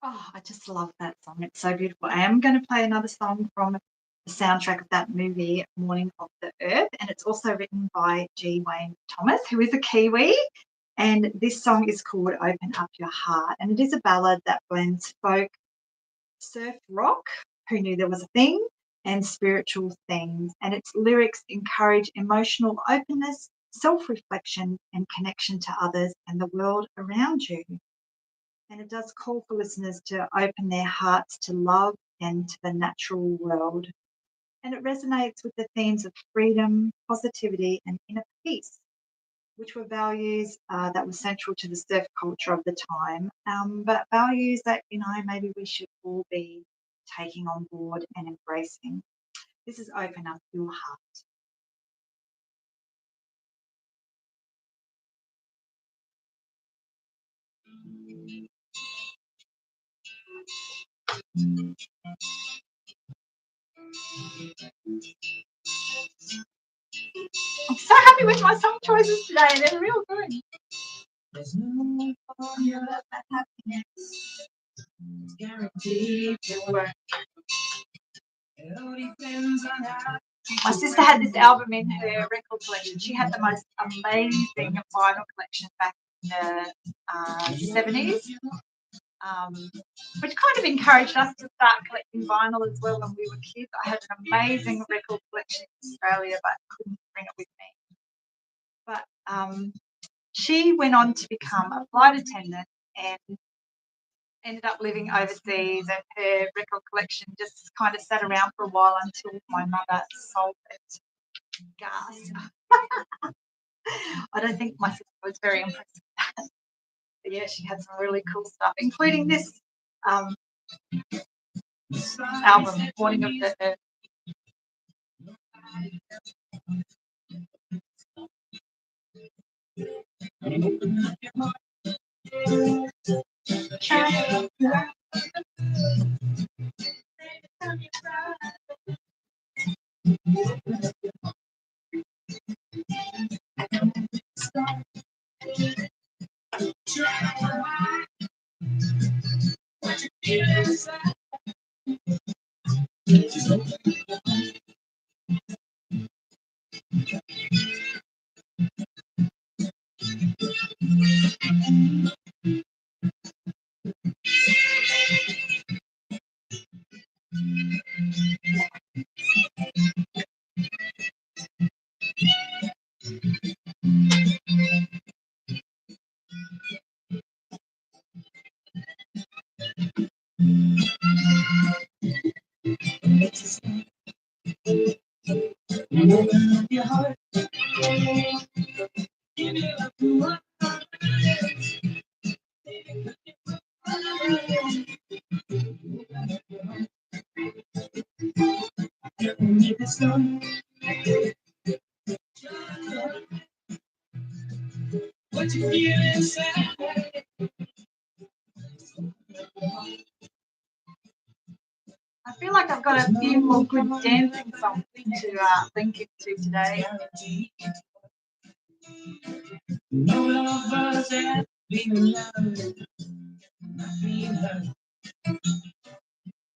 Oh, I just love that song. It's so beautiful. I am going to play another song from the soundtrack of that movie, Morning of the Earth, and it's also written by G. Wayne Thomas, who is a Kiwi. And this song is called Open Up Your Heart, and it is a ballad that blends folk, surf rock, who knew there was a thing, and spiritual themes. And its lyrics encourage emotional openness, self-reflection, and connection to others and the world around you. And it does call for listeners to open their hearts to love and to the natural world. And it resonates with the themes of freedom, positivity, and inner peace, which were values that were central to the surf culture of the time, but values that, maybe we should all be taking on board and embracing. This is Open Up Your Heart. I'm so happy with my song choices today. They're real good. There's no formula for happiness. It's guaranteed to work. It all depends on how. My sister had this album in her record collection. She had the most amazing vinyl collection back in the 70s, which kind of encouraged us to start collecting vinyl as well when we were kids. I had an amazing record collection in Australia, but couldn't bring it with me. But she went on to become a flight attendant and ended up living overseas, and her record collection just kind of sat around for a while until my mother sold it. Gasp. I don't think my sister was very impressed with that. But yeah, she had some really cool stuff, including this album, Morning of the Earth. Open up your heart. Give it up to one. Make it slow. What you feel inside. I feel like I've got a few more good dancing songs to link into today. No lovers have been in love, not being hurt.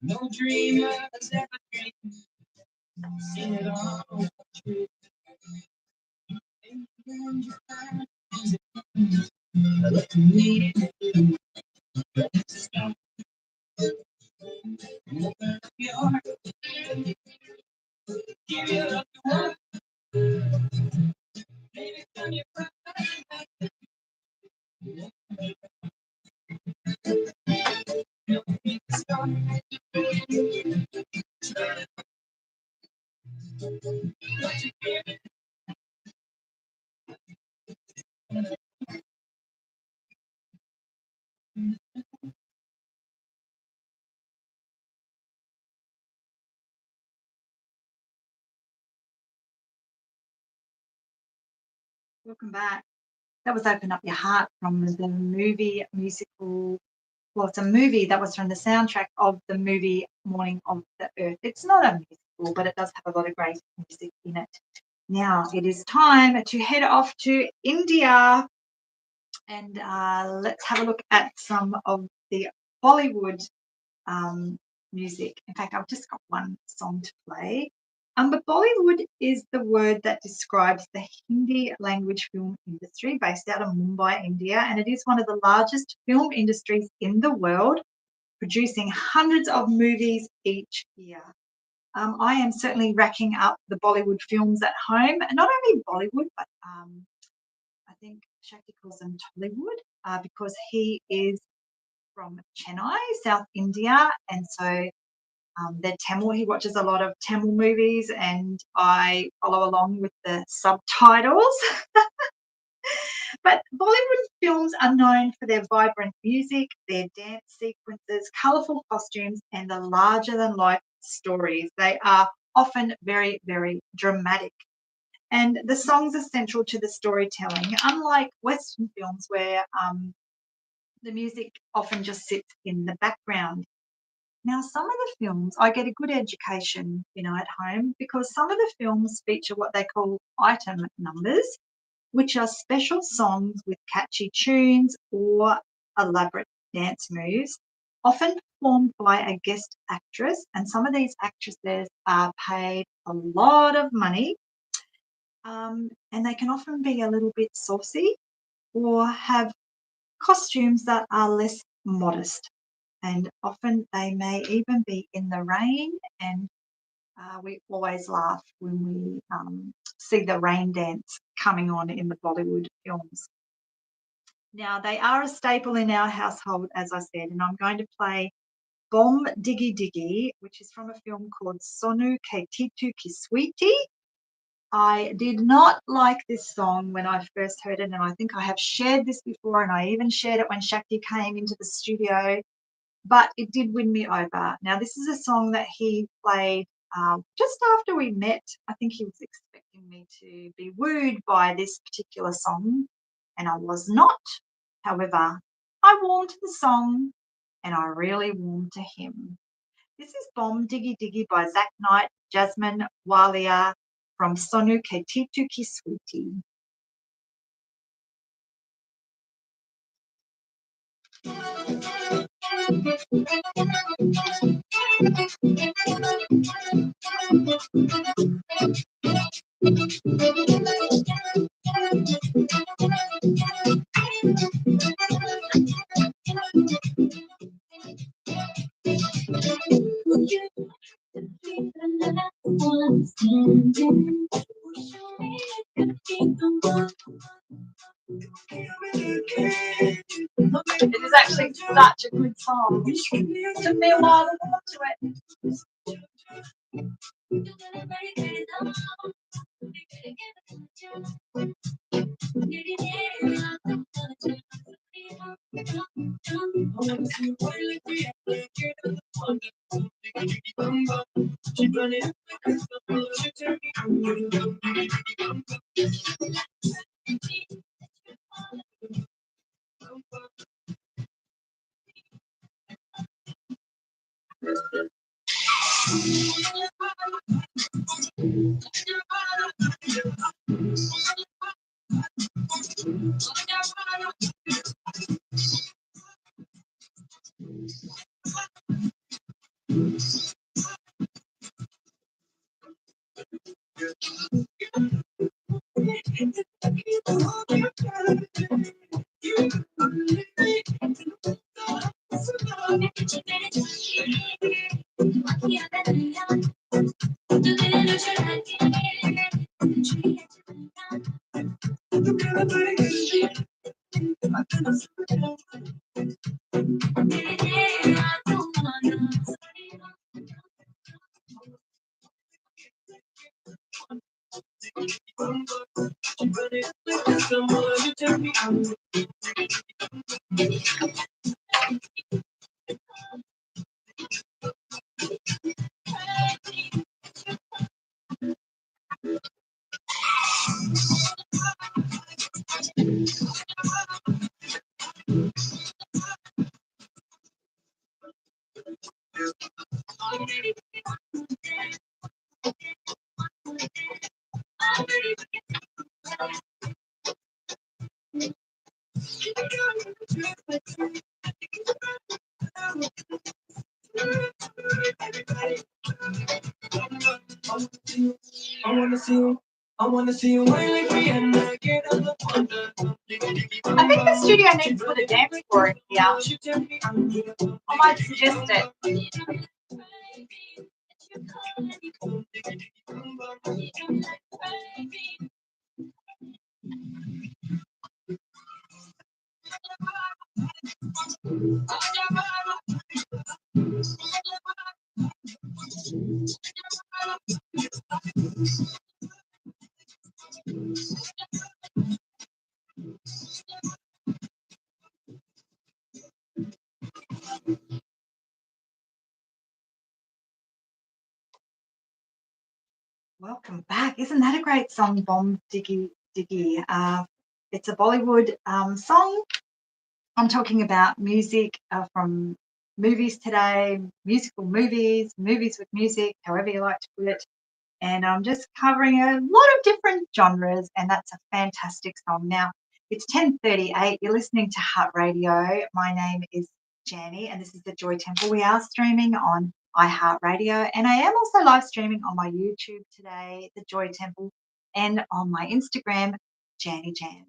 No dreamers ever dream, seen it all true. Look to me, open up your heart, give it up to one. Baby, turn your back. Welcome back. That was Open Up Your Heart from the movie musical. Well, it's a movie that was from the soundtrack of the movie Morning of the Earth. It's not a musical, but it does have a lot of great music in it. Now it is time to head off to India, and let's have a look at some of the Bollywood music. In fact, I've just got one song to play. But Bollywood is the word that describes the Hindi language film industry based out of Mumbai, India, and it is one of the largest film industries in the world, producing hundreds of movies each year. I am certainly racking up the Bollywood films at home, and not only Bollywood, but I think Shakti calls them Tollywood because he is from Chennai, South India, and so they're Tamil. He watches a lot of Tamil movies, and I follow along with the subtitles. But Bollywood films are known for their vibrant music, their dance sequences, colourful costumes, and the larger than life stories. They are often very, very dramatic. And the songs are central to the storytelling, unlike Western films where the music often just sits in the background. Now, some of the films, I get a good education, at home because some of the films feature what they call item numbers, which are special songs with catchy tunes or elaborate dance moves, often performed by a guest actress. And some of these actresses are paid a lot of money, and they can often be a little bit saucy or have costumes that are less modest. And often they may even be in the rain, and we always laugh when we see the rain dance coming on in the Bollywood films. Now, they are a staple in our household, as I said, and I'm going to play Bom Diggy Diggy, which is from a film called Sonu Ke Titu Ki Sweetie. I did not like this song when I first heard it, and I think I have shared this before, and I even shared it when Shakti came into the studio, but it did win me over. Now, this is a song that he played just after we met. I think he was expecting me to be wooed by this particular song, and I was not. However, I warmed to the song, and I really warmed to him. This is Bom Diggy Diggy by Zach Knight, Jasmine Walia from Sonu Ke Titu Ki Sweetie. It is actually such a good song. It took me a while to come to it. I think the studio needs to put a dance floor in here. I might suggest it. Welcome back. Isn't that a great song, Bomb Diggy Diggy? It's a Bollywood song. I'm talking about music from movies today, musical movies, movies with music, however you like to put it. And I'm just covering a lot of different genres, and that's a fantastic song. Now, it's 10:38. You're listening to Hutt Radio. My name is Janie, and this is the Joy Temple. We are streaming on iHeartRadio, and I am also live streaming on my YouTube today, the Joy Temple, and on my Instagram, Janie Jan.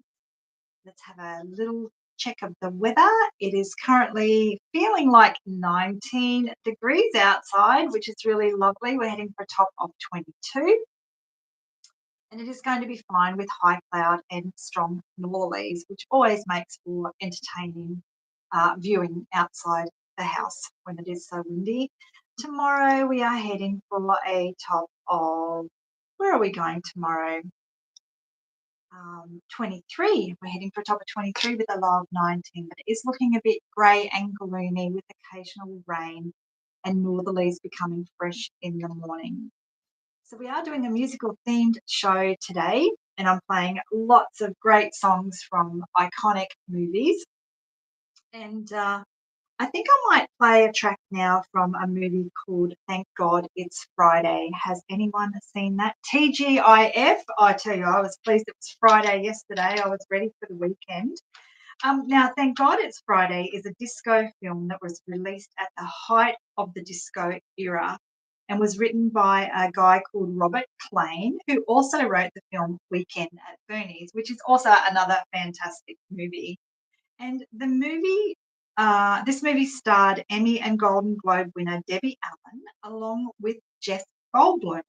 Let's have a little check of the weather. It is currently feeling like 19 degrees outside, which is really lovely. We're heading for a top of 22. And it is going to be fine with high cloud and strong northerlies, which always makes for entertaining viewing outside the house when it is so windy. Tomorrow we are heading for a top of, where are we going tomorrow? 23. We're heading for a top of 23 with a low of 19, but it is looking a bit grey and gloomy with occasional rain and northerlies becoming fresh in the morning. So we are doing a musical themed show today, and I'm playing lots of great songs from iconic movies. And I think I might play a track now from a movie called Thank God It's Friday. Has anyone seen that? TGIF. I tell you, I was pleased it was Friday yesterday. I was ready for the weekend. Now, Thank God It's Friday is a disco film that was released at the height of the disco era and was written by a guy called Robert Klein, who also wrote the film Weekend at Bernie's, which is also another fantastic movie. And the movie, this movie starred Emmy and Golden Globe winner Debbie Allen, along with Jeff Goldblum.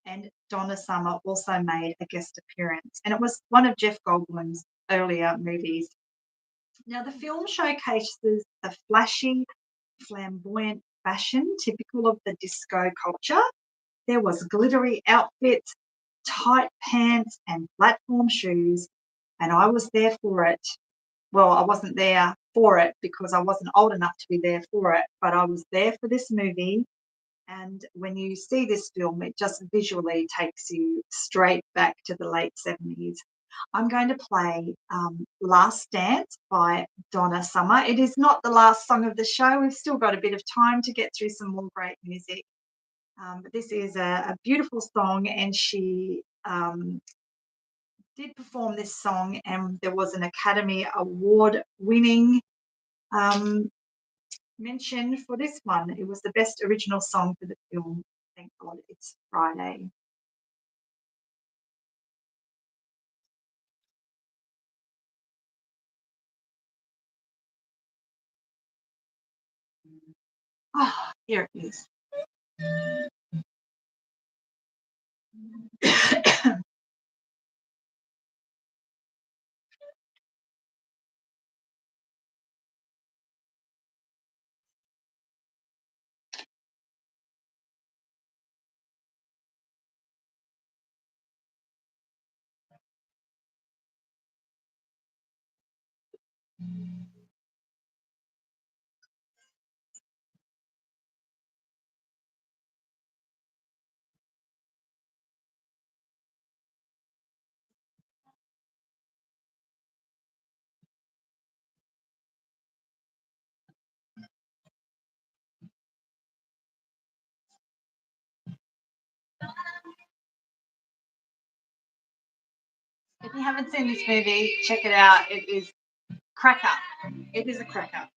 And Donna Summer also made a guest appearance. And it was one of Jeff Goldblum's earlier movies. Now, the film showcases the flashy, flamboyant fashion typical of the disco culture. There was glittery outfits, tight pants, and platform shoes, and I was there for it. Well, I wasn't there for it because I wasn't old enough to be there for it, but I was there for this movie. And when you see this film, it just visually takes you straight back to the late 70s. I'm going to play Last Dance by Donna Summer. It is not the last song of the show. We've still got a bit of time to get through some more great music. But this is a beautiful song, and she did perform this song, and there was an Academy Award winning mention for this one. It was the best original song for the film. Thank God It's Friday. Ah, here it is. If you haven't seen this movie, check it out. It is cracker. It is a cracker.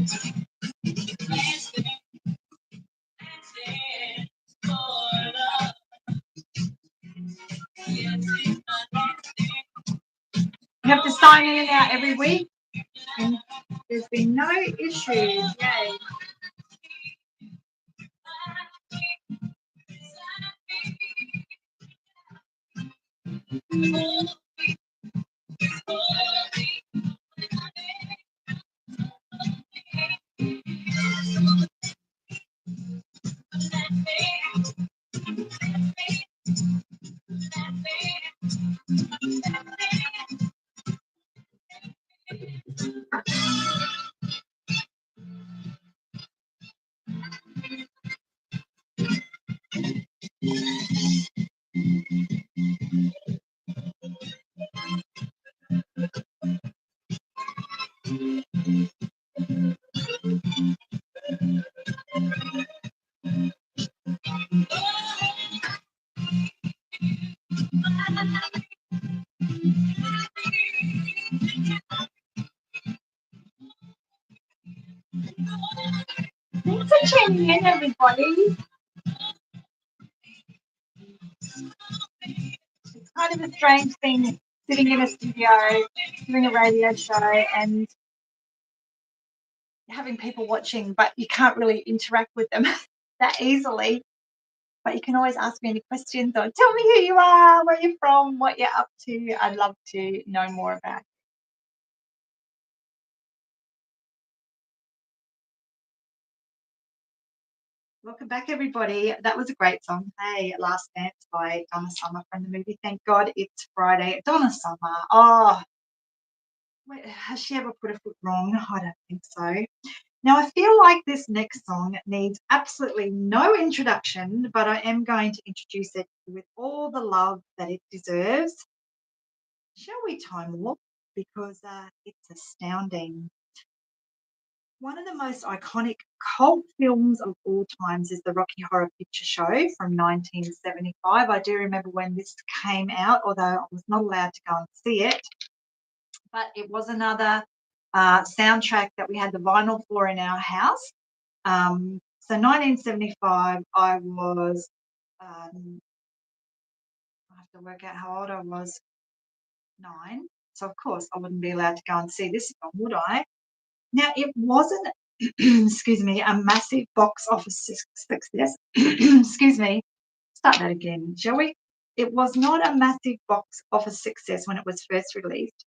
You have to sign in and out every week, and there's been no issues. Yay. Thanks for tuning in, everybody. It's kind of a strange thing sitting in a studio, doing a radio show, and having people watching, but you can't really interact with them that easily. But you can always ask me any questions or tell me who you are, where you're from, what you're up to. I'd love to know more about. Welcome back, everybody. That was a great song. Hey, Last Dance by Donna Summer from the movie Thank God It's Friday. Donna Summer. Oh, wait, has she ever put a foot wrong? I don't think so. Now, I feel like this next song needs absolutely no introduction, but I am going to introduce it with all the love that it deserves. Shall we time warp? Because it's astounding. One of the most iconic cult films of all times is the Rocky Horror Picture Show from 1975. I do remember when this came out, although I was not allowed to go and see it. But it was another soundtrack that we had the vinyl for in our house. So 1975, I was, I have to work out how old I was, 9. So, of course, I wouldn't be allowed to go and see this film, would I? Now, it wasn't, excuse me, a massive box office success. Excuse me. Start that again, shall we? It was not a massive box office success when it was first released,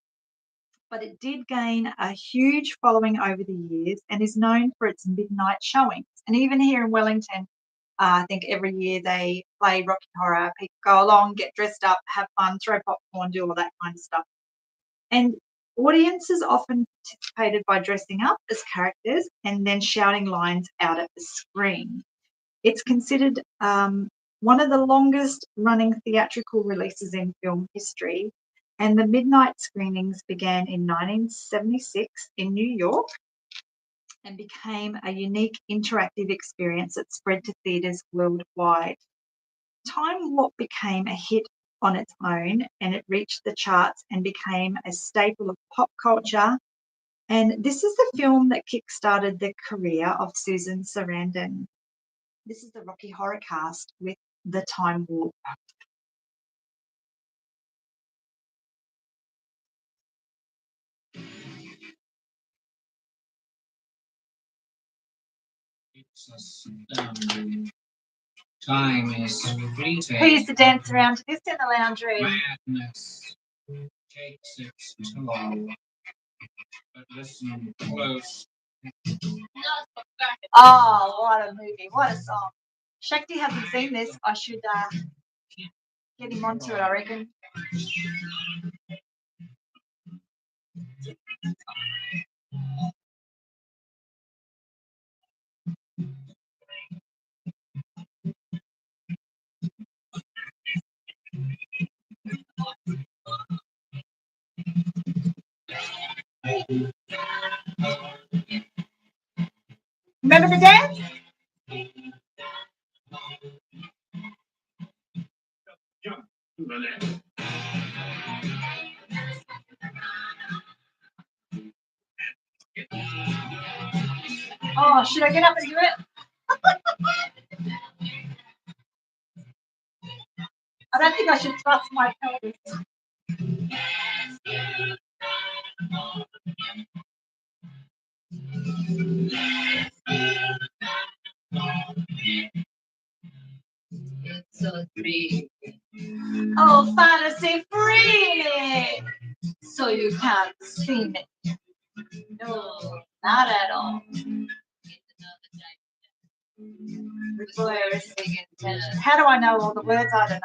but it did gain a huge following over the years and is known for its midnight showings. And even here in Wellington, I think every year they play Rocky Horror. People go along, get dressed up, have fun, throw popcorn, do all that kind of stuff. And audiences often participated by dressing up as characters and then shouting lines out at the screen. It's considered one of the longest running theatrical releases in film history, and the midnight screenings began in 1976 in New York and became a unique interactive experience that spread to theatres worldwide. Time Warp became a hit on its own, and it reached the charts and became a staple of pop culture. And this is the film that kick-started the career of Susan Sarandon. This is the Rocky Horror cast with The Time Warp. It's astounding. Time is fleeting. Who used to dance around to this in the lounge room? Madness takes its toll. But listen close. Oh, what a movie. What a song. Shakti hasn't seen this. I should get him onto it, I reckon. Remember the dance? Oh, should I get up and do it? I don't think I should trust my pelvis. It's a dream, Oh, fantasy free! So you can't see me. No, not at all. Requires big intention. How do I know all the words? I don't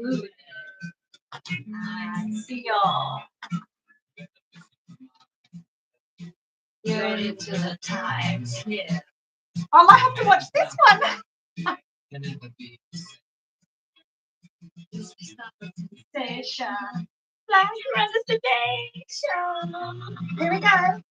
know. I see y'all. You're into the times, yeah. I might have to watch this one. Station. Flash around the station. Here we go.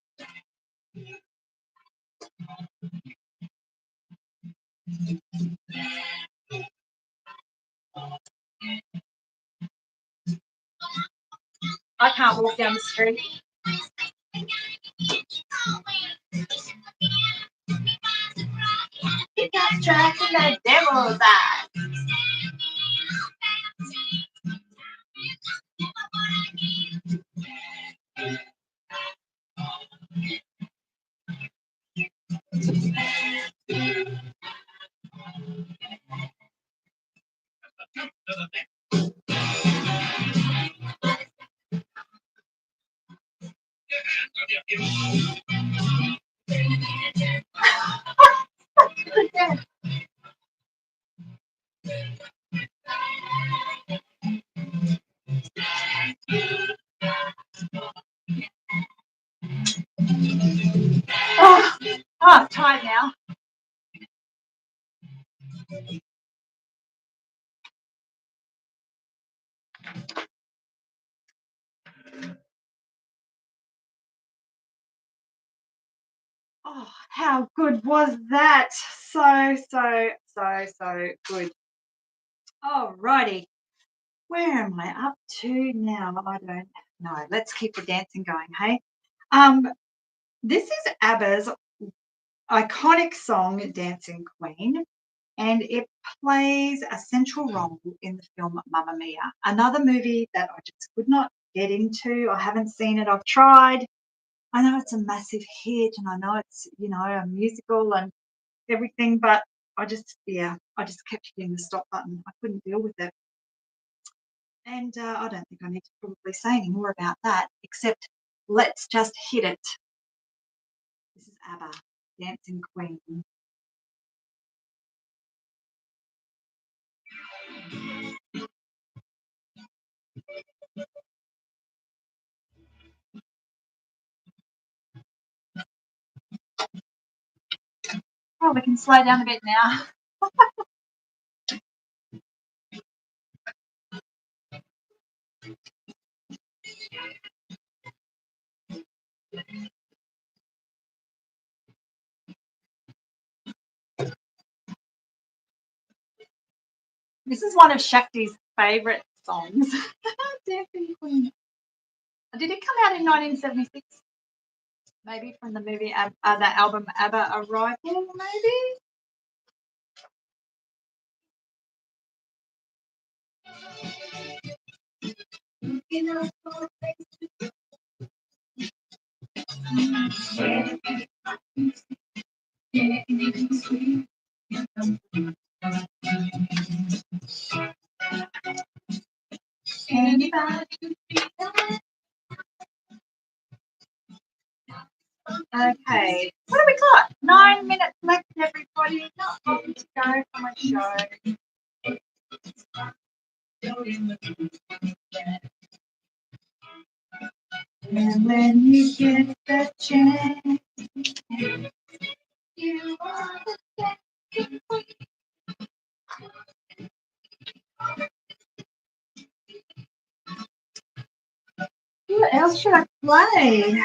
I can't walk down the street. You got trapped in the devil's eye. Oh, I'm tired now. Oh, how good was that? So good. Alrighty. Where am I up to now? I don't know. Let's keep the dancing going, hey? This is ABBA's iconic song, Dancing Queen, and it plays a central role in the film Mamma Mia, another movie that I just could not get into. I haven't seen it. I've tried. I know it's a massive hit and I know it's, a musical and everything, but I just kept hitting the stop button. I couldn't deal with it. And I don't think I need to probably say any more about that, except let's just hit it. This is ABBA, Dancing Queen. Oh, we can slow down a bit now. This is one of Shakti's favourite songs. Dancing Queen. Did it come out in 1976? Maybe from the movie, the album ABBA Arrival, maybe? Okay, what have we got? 9 minutes left, everybody. Not long to go for my show. And when you get the chance, you are the second queen. What else should I play?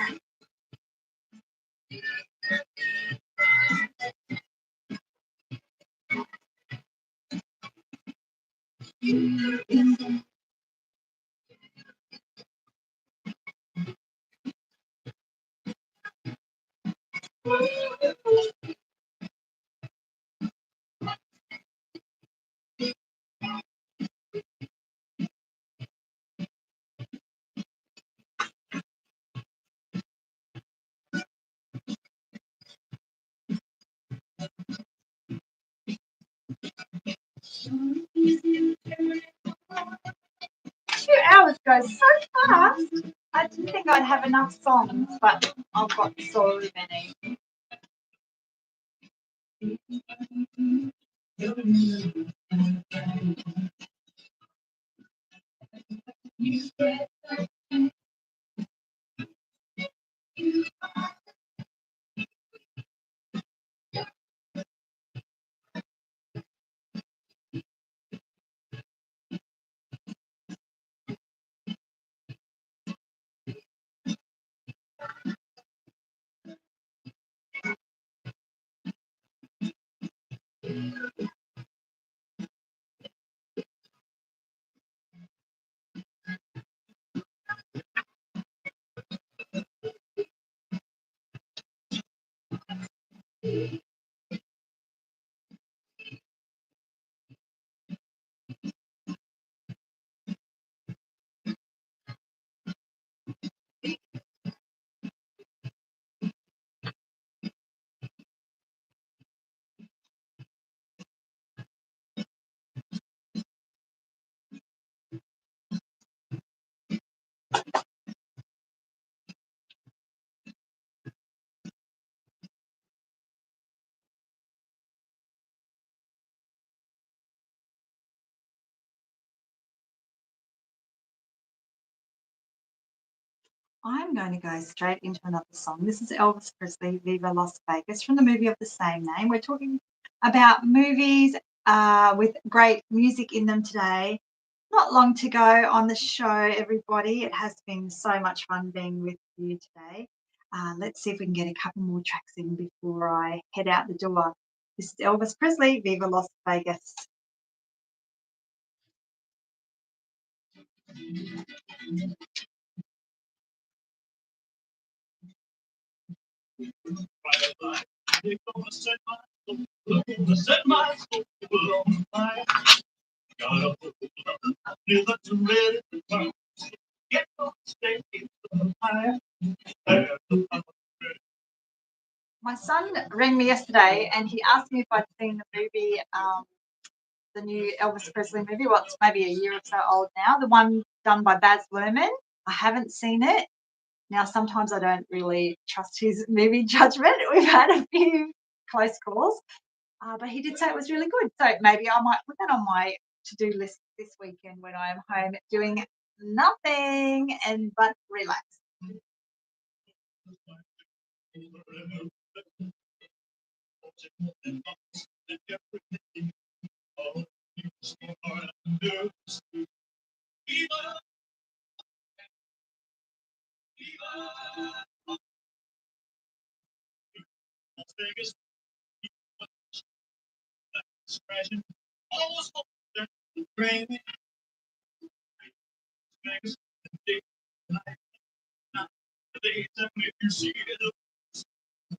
goes so fast. I didn't think I'd have enough songs, but I've got so many. I'm going to go straight into another song. This is Elvis Presley, Viva Las Vegas, from the movie of the same name. We're talking about movies with great music in them today. Not long to go on the show, everybody. It has been so much fun being with you today. Let's see if we can get a couple more tracks in before I head out the door. This is Elvis Presley, Viva Las Vegas. Set my soul on fire. Got a feel that's ready to burn. Get on stage higher. My son rang me yesterday and he asked me if I'd seen the movie, the new Elvis Presley movie. Well, it's maybe a year or so old now, the one done by Baz Luhrmann. I haven't seen it. Now, sometimes I don't really trust his movie judgment. We've had a few close calls, but he did say it was really good. So maybe I might put that on my to-do list this weekend when I am home doing nothing but relax.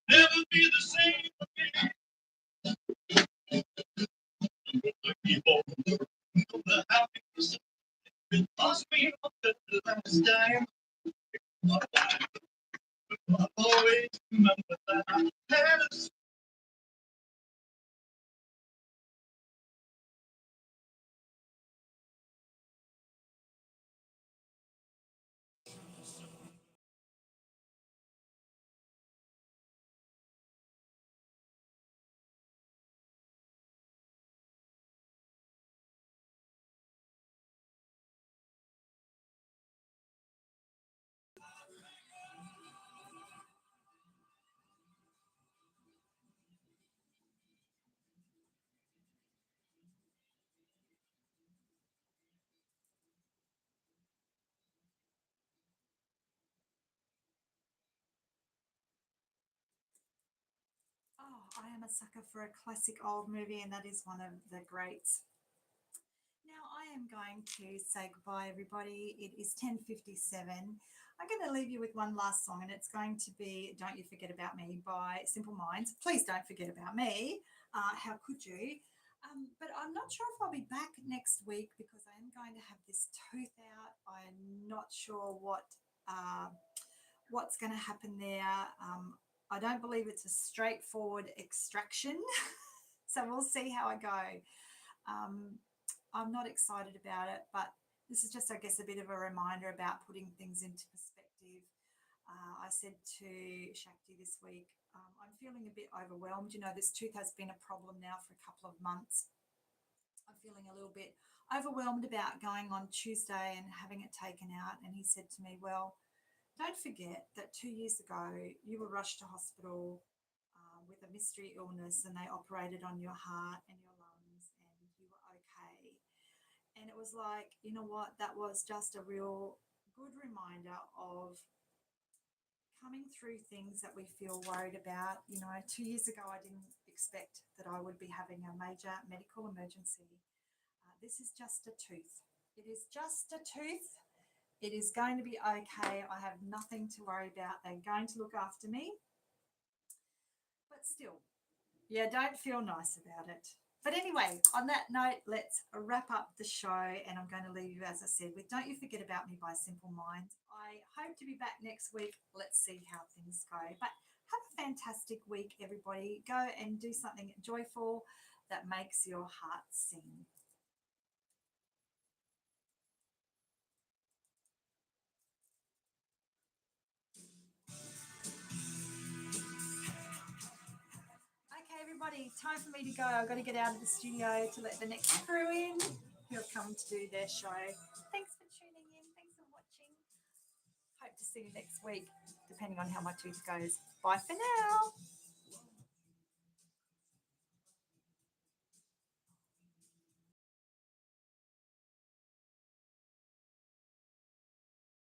Never be the same again. People, the happiness it lost me up the last time. I'll always remember that I had a Oh, I am a sucker for a classic old movie, and that is one of the greats. Now I am going to say goodbye, everybody. It is 10:57. I'm going to leave you with one last song, and it's going to be "Don't You Forget About Me" by Simple Minds. Please don't forget about me. How could you? But I'm not sure if I'll be back next week because I am going to have this tooth out. I'm not sure what's going to happen there. I don't believe it's a straightforward extraction, so we'll see how I go. Um, I'm not excited about it, but this is just, I guess, a bit of a reminder about putting things into perspective. I said to Shakti this week, I'm feeling a bit overwhelmed. You know, this tooth has been a problem now for a couple of months. I'm feeling a little bit overwhelmed about going on Tuesday and having it taken out. And he said to me, well, don't forget that 2 years ago you were rushed to hospital with a mystery illness and they operated on your heart and your lungs and you were okay. And it was like, you know what, that was just a real good reminder of coming through things that we feel worried about. You know, 2 years ago, I didn't expect that I would be having a major medical emergency. This is just a tooth. It is just a tooth. It is going to be okay. I have nothing to worry about. They're going to look after me. But still, yeah, don't feel nice about it. But anyway, on that note, let's wrap up the show. And I'm going to leave you, as I said, with Don't You Forget About Me by Simple Minds. I hope to be back next week. Let's see how things go. But have a fantastic week, everybody. Go and do something joyful that makes your heart sing. Okay, everybody, time for me to go. I've got to get out of the studio to let the next crew in who have come to do their show. Thanks for tuning in. Thanks for watching. Hope to see you next week, depending on how my tooth goes. Bye for now.